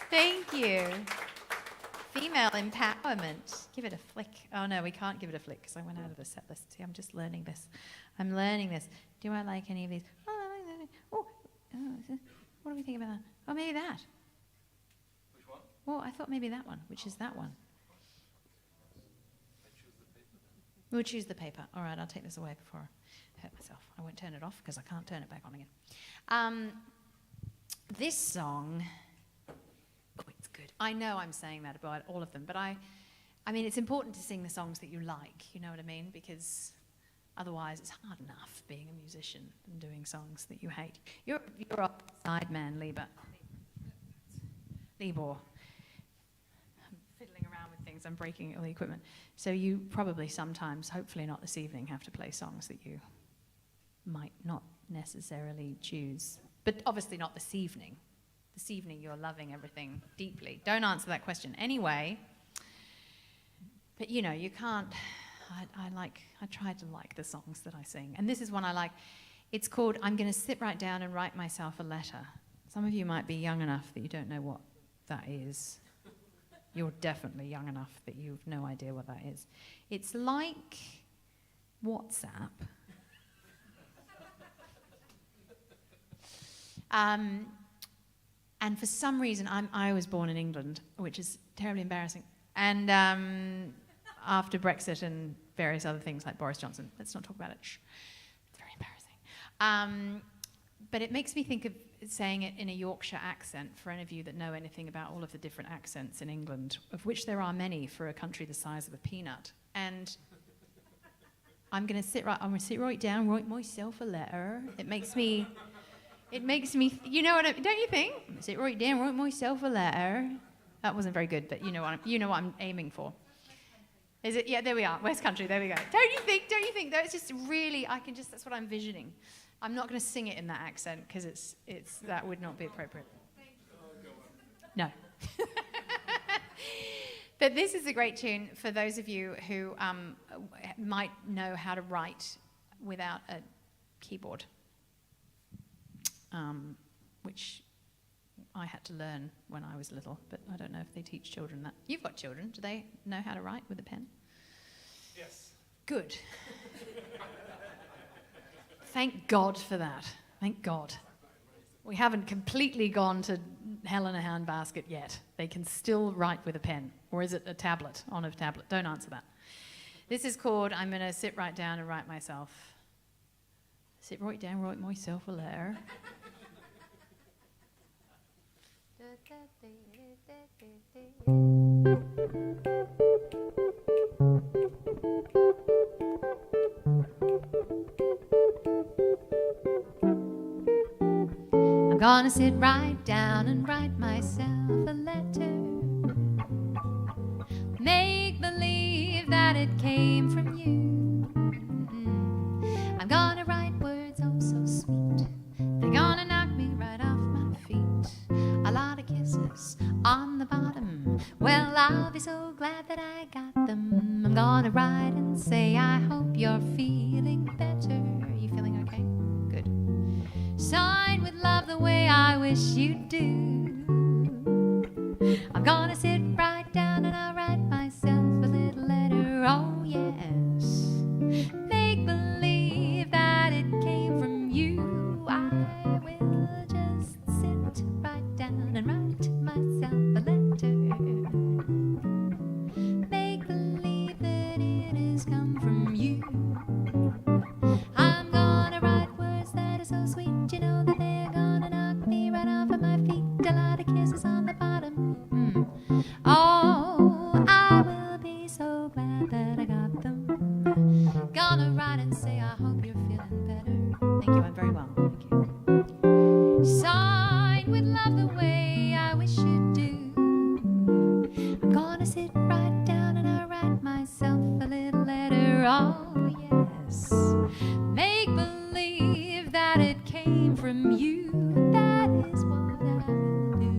S2: Thank you. Female empowerment. Give it a flick. Oh no, we can't give it a flick because I went out of the set list. See, I'm just learning this. I'm learning this. Do I like any of these? Oh, I like that. Oh, what do we think about that? Oh, maybe that.
S3: Which one?
S2: Well, I thought maybe that one, which is that one.
S3: I choose the paper then.
S2: We'll choose the paper. All right, I'll take this away before I hurt myself. I won't turn it off because I can't turn it back on again. This song, oh, it's good. I know I'm saying that about all of them, but I mean, it's important to sing the songs that you like, you know what I mean? Because otherwise it's hard enough being a musician and doing songs that you hate. You're a side man, Libor. I'm fiddling around with things, I'm breaking all the equipment. So you probably sometimes, hopefully not this evening, have to play songs that you might not necessarily choose. But obviously not this evening. This evening you're loving everything deeply. Don't answer that question anyway. But you know, you can't, I try to like the songs that I sing. And this is one I like. It's called, I'm going to sit right down and write myself a letter. Some of you might be young enough that you don't know what that is. You're definitely young enough that you've no idea what that is. It's like WhatsApp. And for some reason, I was born in England, which is terribly embarrassing. And after Brexit and various other things like Boris Johnson, let's not talk about it. Shh. It's very embarrassing. But it makes me think of saying it in a Yorkshire accent for any of you that know anything about all of the different accents in England, of which there are many for a country the size of a peanut. And I'm going to sit right down, write myself a letter. It makes me, you know what don't you think? Sit right down, write myself a letter. That wasn't very good, but you know what I'm aiming for. Is it? Yeah, there we are, West Country, there we go. Don't you think, that's just really, that's what I'm visioning. I'm not going to sing it in that accent, because that would not be appropriate. No. But this is a great tune for those of you who might know how to write without a keyboard, which I had to learn when I was little, but I don't know if they teach children that. You've got children. Do they know how to write with a pen?
S3: Yes.
S2: Good. Thank God for that. Thank God. We haven't completely gone to hell in a handbasket yet. They can still write with a pen. Or is it a tablet, on a tablet? Don't answer that. This is called I'm going to sit right down and write myself. Sit right down, write myself a letter. I'm gonna sit right down and write myself a letter. Make believe that it came from you. I'm gonna write words oh so sweet. They're gonna knock me right off my feet. A lot of kisses on the bottom. Well, I'll be so glad that I got them. I'm gonna write and say I hope you're feeling better. Are you feeling okay? Good. Sign with love the way I wish you do. I'm gonna sit right down and I'll write myself a little letter. Oh yes. Make believe that it came from you. I will just sit right down and write myself a letter. Make believe that it has come from you. I'm gonna write words that are so sweet, you know that they're gonna knock me right off of my feet. A lot of kisses on the bottom. Oh, I will be so glad that I got them. Gonna write and say I hope you're feeling better. Thank you, I'm very well, thank you. Sign with love the way I wish you do. I'm gonna sit right down and I'll write myself a little letter. Oh yes. Make believe that it came from you. That is what I will do.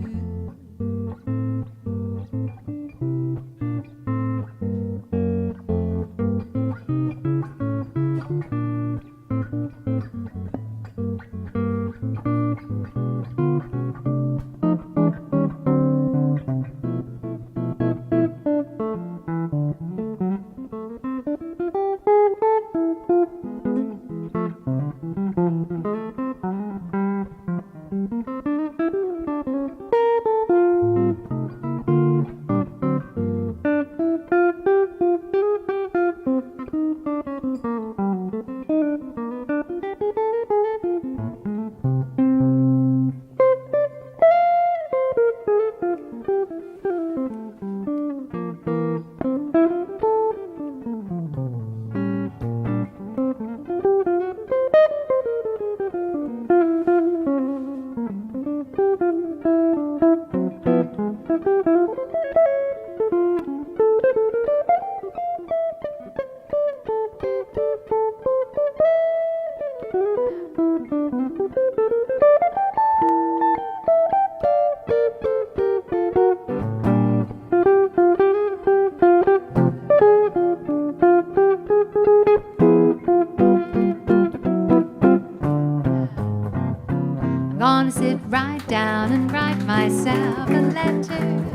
S2: Gonna sit right down and write myself a letter.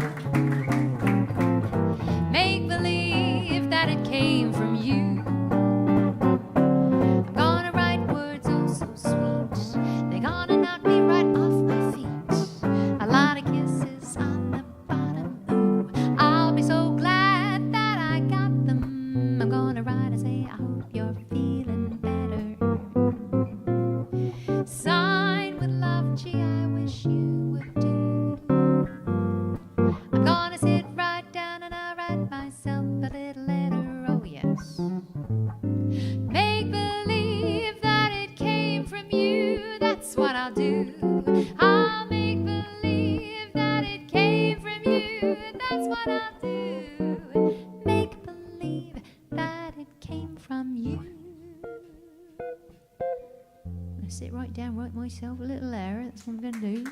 S2: Make believe that it came from you. I'm gonna write words oh so sweet. They're gonna knock me right off my feet. A lot of kisses on the bottom. Ooh, I'll be so glad that I got them. I'm gonna write and say I hope you're feeling better. Sign with love, gee, I what I'll do. Make believe that it came from you. I'm going to sit right down, write myself a little error. That's what I'm going to do.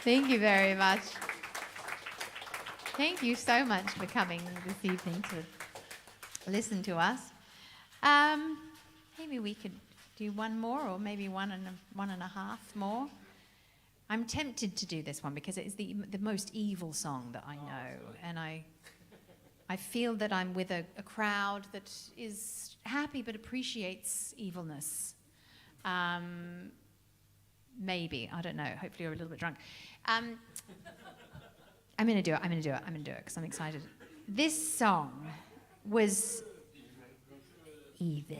S2: Thank you very much. Thank you so much for coming this evening to listen to us. Maybe we could do one more, or maybe one and a half more. I'm tempted to do this one because it is the most evil song that I know, and I feel that I'm with a crowd that is happy but appreciates evilness. Maybe, I don't know. Hopefully you're a little bit drunk. I'm going to do it because I'm excited. This song was evil.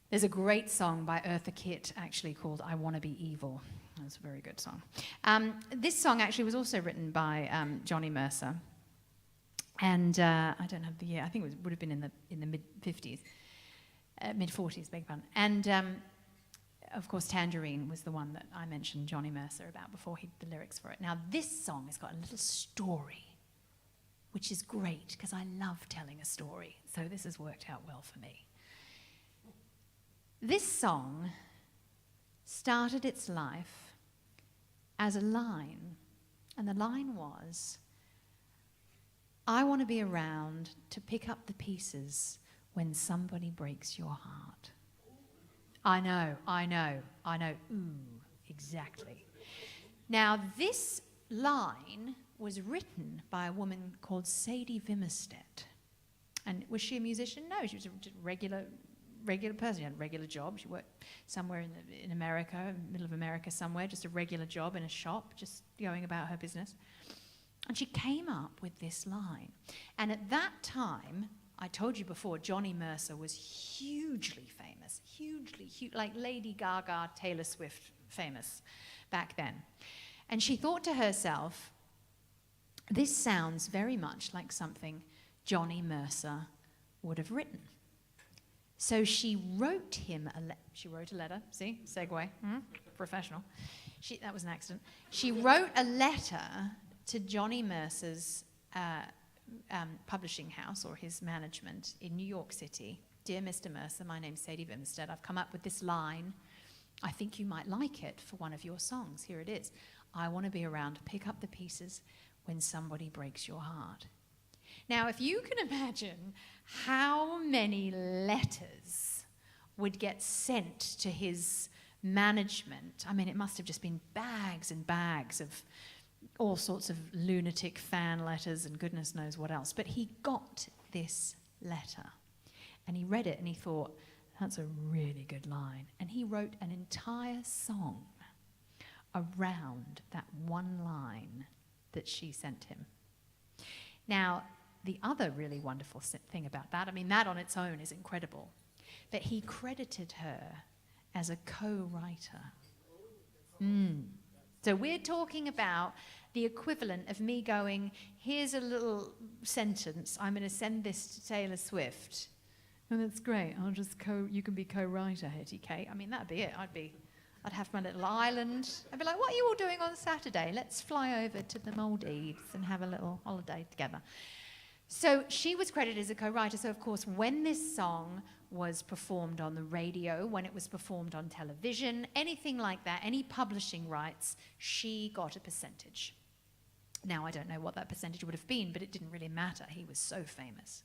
S2: There's a great song by Eartha Kitt actually called I Wanna Be Evil. That's a very good song. This song actually was also written by Johnny Mercer. And I don't have the year. I think it would have been in the mid-50s. Mid-40s, beg your pardon. And of course, Tangerine was the one that I mentioned Johnny Mercer about before he did the lyrics for it. Now, this song has got a little story, which is great because I love telling a story. So this has worked out well for me. This song started its life as a line, and the line was, I want to be around to pick up the pieces when somebody breaks your heart. I know. Ooh, exactly. Now, this line was written by a woman called Sadie Vimmerstedt. And was she a musician? No, she was a regular person. She had a regular job. She worked somewhere in America, middle of America somewhere, just a regular job in a shop, just going about her business. And she came up with this line. And at that time, I told you before, Johnny Mercer was hugely famous, like Lady Gaga, Taylor Swift famous back then. And she thought to herself, this sounds very much like something Johnny Mercer would have written. So she wrote him she wrote a letter, see, segue, professional. That was an accident. She wrote a letter to Johnny Mercer's publishing house or his management in New York City. Dear Mr. Mercer, my name's Sadie Vimmerstedt. I've come up with this line. I think you might like it for one of your songs. Here it is. I want to be around to pick up the pieces when somebody breaks your heart. Now, if you can imagine how many letters would get sent to his management, I mean, it must have just been bags and bags of all sorts of lunatic fan letters and goodness knows what else. But he got this letter and he read it and he thought, that's a really good line. And he wrote an entire song around that one line that she sent him. Now, the other really wonderful thing about that, I mean, that on its own is incredible, but he credited her as a co-writer. So we're talking about the equivalent of me going, here's a little sentence, I'm going to send this to Taylor Swift. Oh, that's great, you can be co-writer, Hetty Kate. I mean, that'd be it. I'd have my little island. I'd be like, what are you all doing on Saturday? Let's fly over to the Maldives and have a little holiday together. So she was credited as a co-writer. So, of course, when this song was performed on the radio, when it was performed on television, anything like that, any publishing rights, she got a percentage. Now, I don't know what that percentage would have been, but it didn't really matter. He was so famous.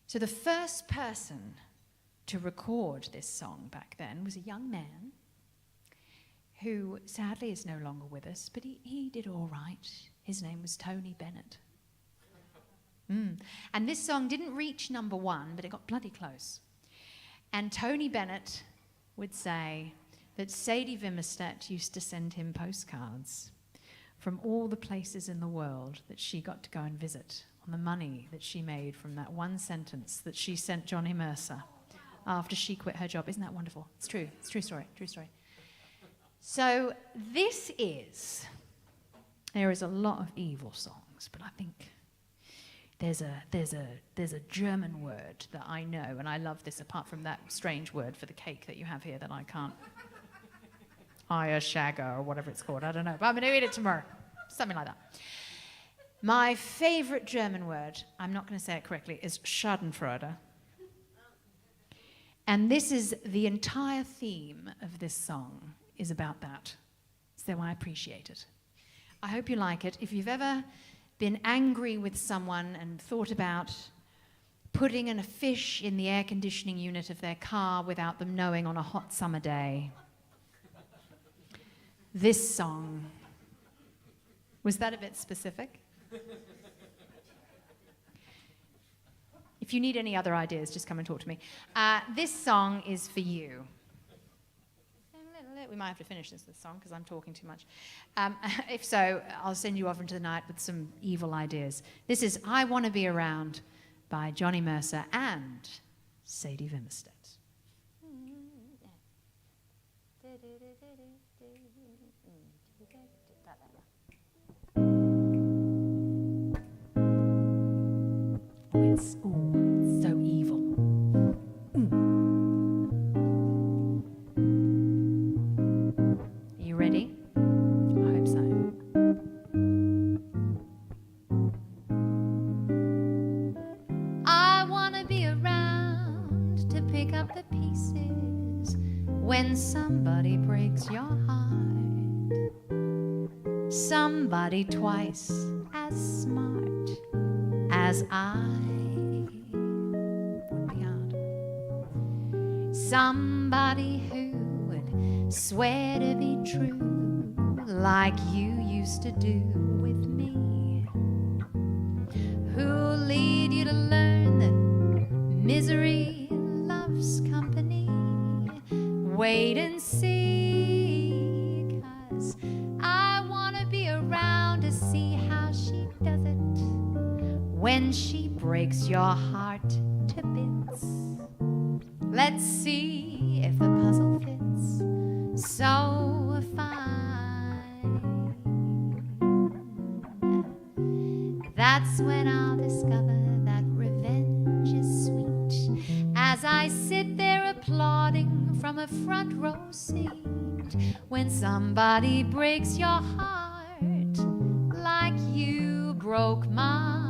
S2: So the first person to record this song back then was a young man who sadly is no longer with us, but he did all right. His name was Tony Bennett. And this song didn't reach number one, but it got bloody close. And Tony Bennett would say that Sadie Vimmerstedt used to send him postcards from all the places in the world that she got to go and visit on the money that she made from that one sentence that she sent Johnny Mercer after she quit her job. Isn't that wonderful? It's true. It's a true story. True story. So there is a lot of evil songs, but I think there's a German word that I know, and I love this apart from that strange word for the cake that you have here that I can't Eierschagger or whatever it's called. I don't know. But I'm going to read it tomorrow. Something like that. My favorite German word, I'm not going to say it correctly, is Schadenfreude. And this is the entire theme of this song is about that. So I appreciate it. I hope you like it. If you've ever been angry with someone and thought about putting a fish in the air conditioning unit of their car without them knowing on a hot summer day, this song, was that a bit specific? If you need any other ideas, just come and talk to me. This song is for you. We might have to finish this song because I'm talking too much. If so, I'll send you off into the night with some evil ideas. This is I Want to Be Around by Johnny Mercer and Sadie Wimmerstedt. It's so evil. Are you ready? I hope so. I want to be around to pick up the pieces when somebody breaks your heart. Somebody twice as smart as I would be hard. Somebody who would swear to be true like you used to do with me. Who'll lead you to learn that misery loves company. Wait and see, 'cause I want to be around to see how she does it when she breaks your heart to bits. Let's see if the puzzle fits so fine. That's when I'll discover that revenge is sweet, as I sit there applauding from a front row seat when somebody breaks your heart like you broke mine.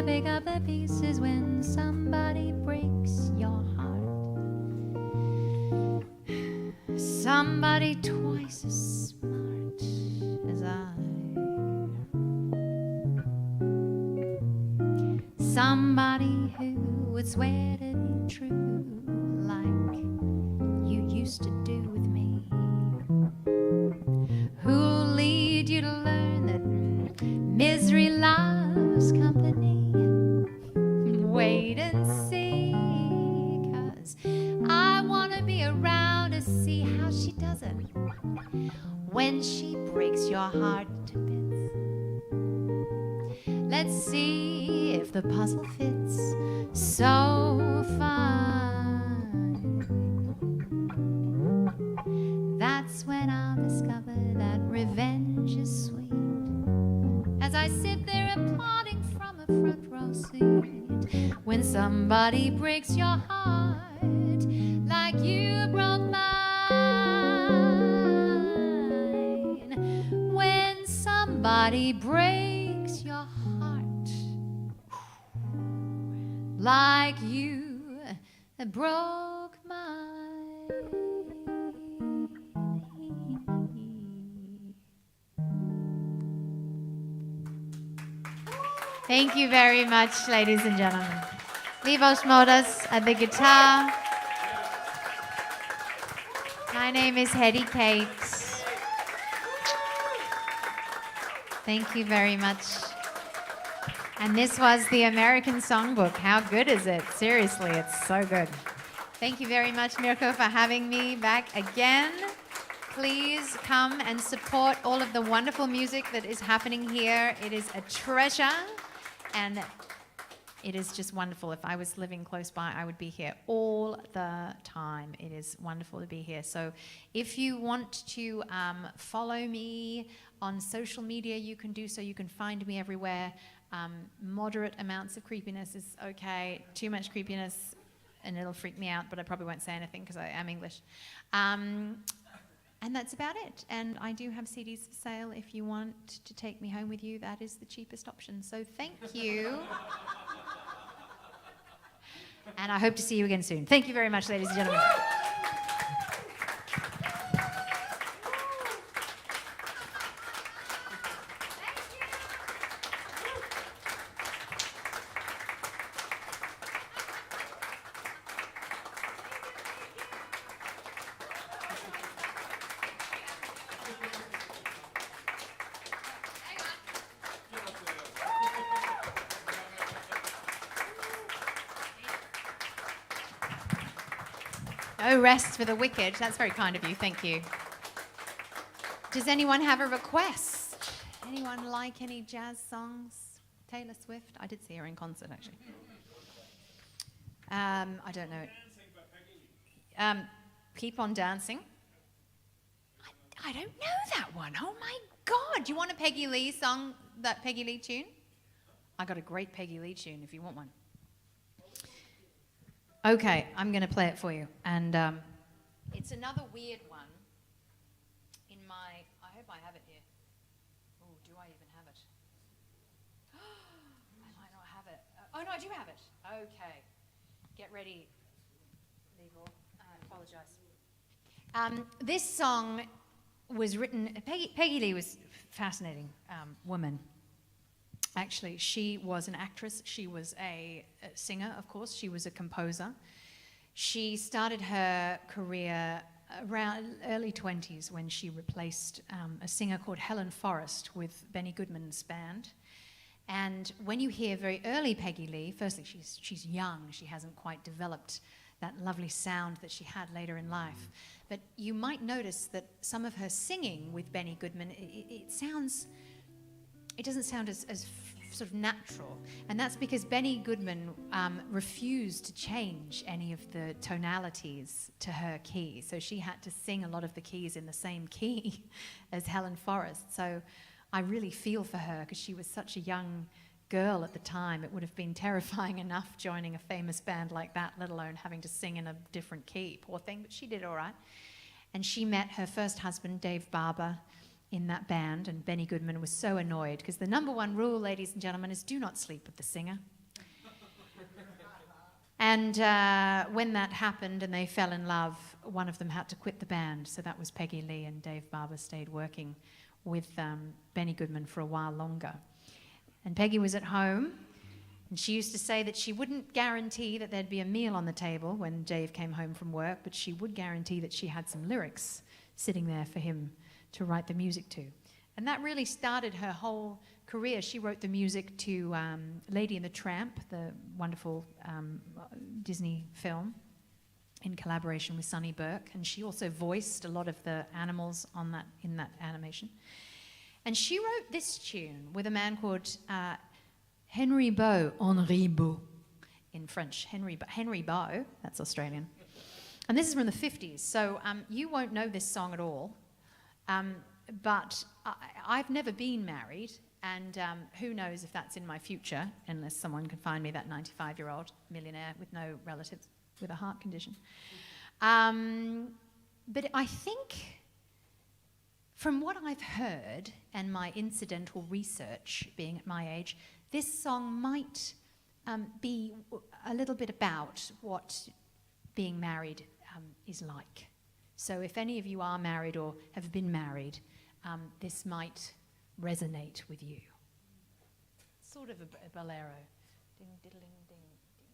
S2: Pick up the pieces when somebody breaks your heart. Somebody twice as smart as I. Somebody who would swear to be true like you used to do with me. Who'll lead you to learn that misery loves company. Wait and see, 'cause I want to be around to see how she does it when she breaks your heart to bits. Let's see if the puzzle fits so fine. That's when I'll discover that revenge is sweet, as I sit there applauding from a front row seat when somebody breaks your heart you broke mine. When somebody breaks your heart, like you broke mine. Thank you very much, ladies and gentlemen. Libor Šmoldas at the guitar. My name is Hetty Kate. Thank you very much. And this was the American Songbook. How good is it? Seriously, it's so good. Thank you very much, Mirko, for having me back again. Please come and support all of the wonderful music that is happening here. It is a treasure, and it is just wonderful. If I was living close by, I would be here all the time. It is wonderful to be here. So if you want to follow me on social media, you can do so. You can find me everywhere. Moderate amounts of creepiness is okay. Too much creepiness, and it'll freak me out, but I probably won't say anything because I am English. And that's about it. And I do have CDs for sale if you want to take me home with you. That is the cheapest option. So thank you. And I hope to see you again soon. Thank you very much, ladies and gentlemen. No rest for the wicked. That's very kind of you. Thank you. Does anyone have a request? Anyone like any jazz songs? Taylor Swift? I did see her in concert, actually. I don't know. Keep on Dancing. I don't know that one. Oh, my God. Do you want a Peggy Lee song, that Peggy Lee tune? I got a great Peggy Lee tune if you want one. Okay, I'm going to play it for you. And it's another weird one in my... I hope I have it here. Oh, do I even have it? I might not have it. Oh, no, I do have it. Okay. Get ready, Libor. I apologize. This song was written... Peggy Lee was a fascinating woman. Actually, she was an actress. She was a singer, of course. She was a composer. She started her career around early 20s when she replaced a singer called Helen Forrest with Benny Goodman's band. And when you hear very early Peggy Lee, firstly, she's young. She hasn't quite developed that lovely sound that she had later in life. But you might notice that some of her singing with Benny Goodman, it doesn't sound as sort of natural. And that's because Benny Goodman refused to change any of the tonalities to her key. So she had to sing a lot of the keys in the same key as Helen Forrest. So I really feel for her because she was such a young girl at the time. It would have been terrifying enough joining a famous band like that, let alone having to sing in a different key. Poor thing, but she did all right. And she met her first husband, Dave Barber, in that band, and Benny Goodman was so annoyed because the number one rule, ladies and gentlemen, is do not sleep with the singer. And when that happened and they fell in love, one of them had to quit the band, so that was Peggy Lee, and Dave Barber stayed working with Benny Goodman for a while longer. And Peggy was at home, and she used to say that she wouldn't guarantee that there'd be a meal on the table when Dave came home from work, but she would guarantee that she had some lyrics sitting there for him to write the music to. And that really started her whole career. She wrote the music to Lady and the Tramp, the wonderful Disney film, in collaboration with Sonny Burke. And she also voiced a lot of the animals in that animation. And she wrote this tune with a man called Henry Beau in French. Henry Beau, that's Australian. And this is from the 50s, so you won't know this song at all. But I've never been married, and who knows if that's in my future, unless someone can find me that 95-year-old millionaire with no relatives with a heart condition. But I think, from what I've heard and my incidental research, being at my age, this song might be a little bit about what being married is like. So if any of you are married or have been married, this might resonate with you. Sort of a bolero. Ding, diddling, ding, ding.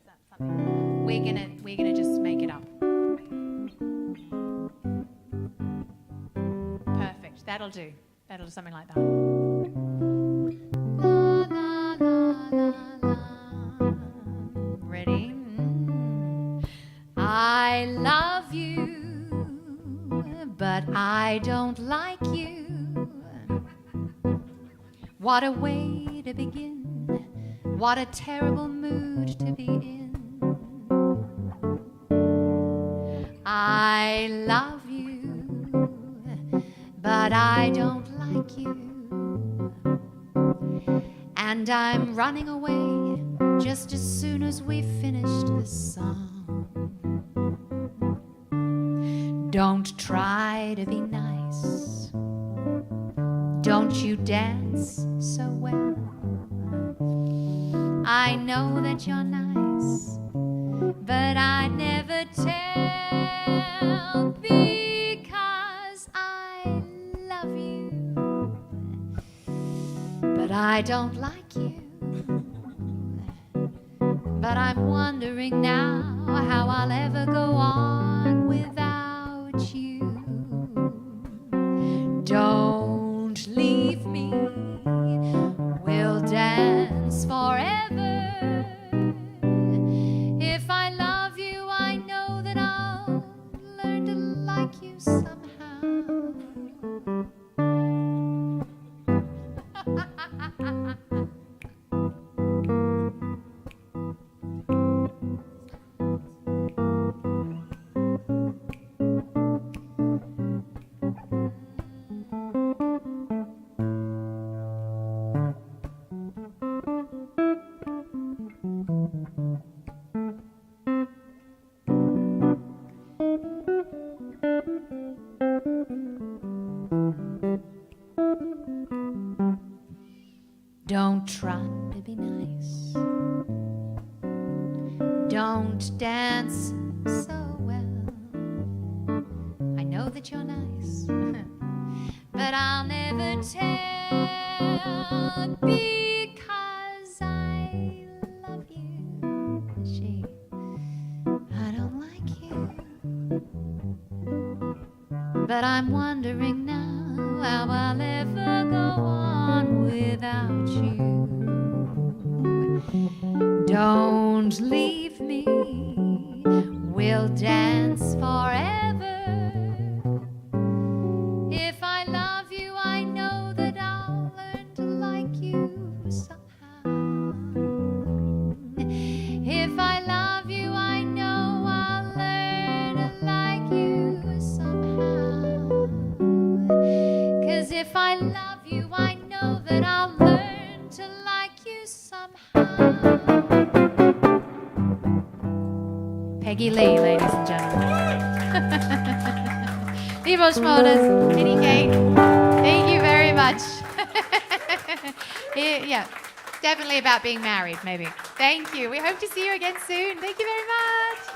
S2: That's something. We're gonna just make it up. Perfect. That'll do. That'll do something like that. La, la, la, la, la. Ready? I love you, but I don't like you. What a way to begin. What a terrible mood to be in. I love you, but I don't like you. And I'm running away just as soon as we've finished this song. Don't try to be nice. Don't you dance so well. I know that you're nice, but I never tell because I love you, but I don't like you. But I'm wondering now how I'll ever go on without you. Don't leave me, we'll dance forever. If I love you, I know that I'll learn to like you somehow. Don't try to be nice. Don't dance so well. I know that you're nice, but I'll never tell because I love you. Gee, I don't like you, but I'm wondering now how I'll ever go on without you. Don't leave me, we'll dance forever. If I love you, I know that I'll learn to like you somehow. If I love you, I know I'll learn to like you somehow. 'Cause if I love you, I know that I'll learn to like you somehow. Peggy Lee, ladies and gentlemen. Libor Šmoldas, Hetty Kate, thank you very much. Yeah, definitely about being married, maybe. Thank you. We hope to see you again soon. Thank you very much.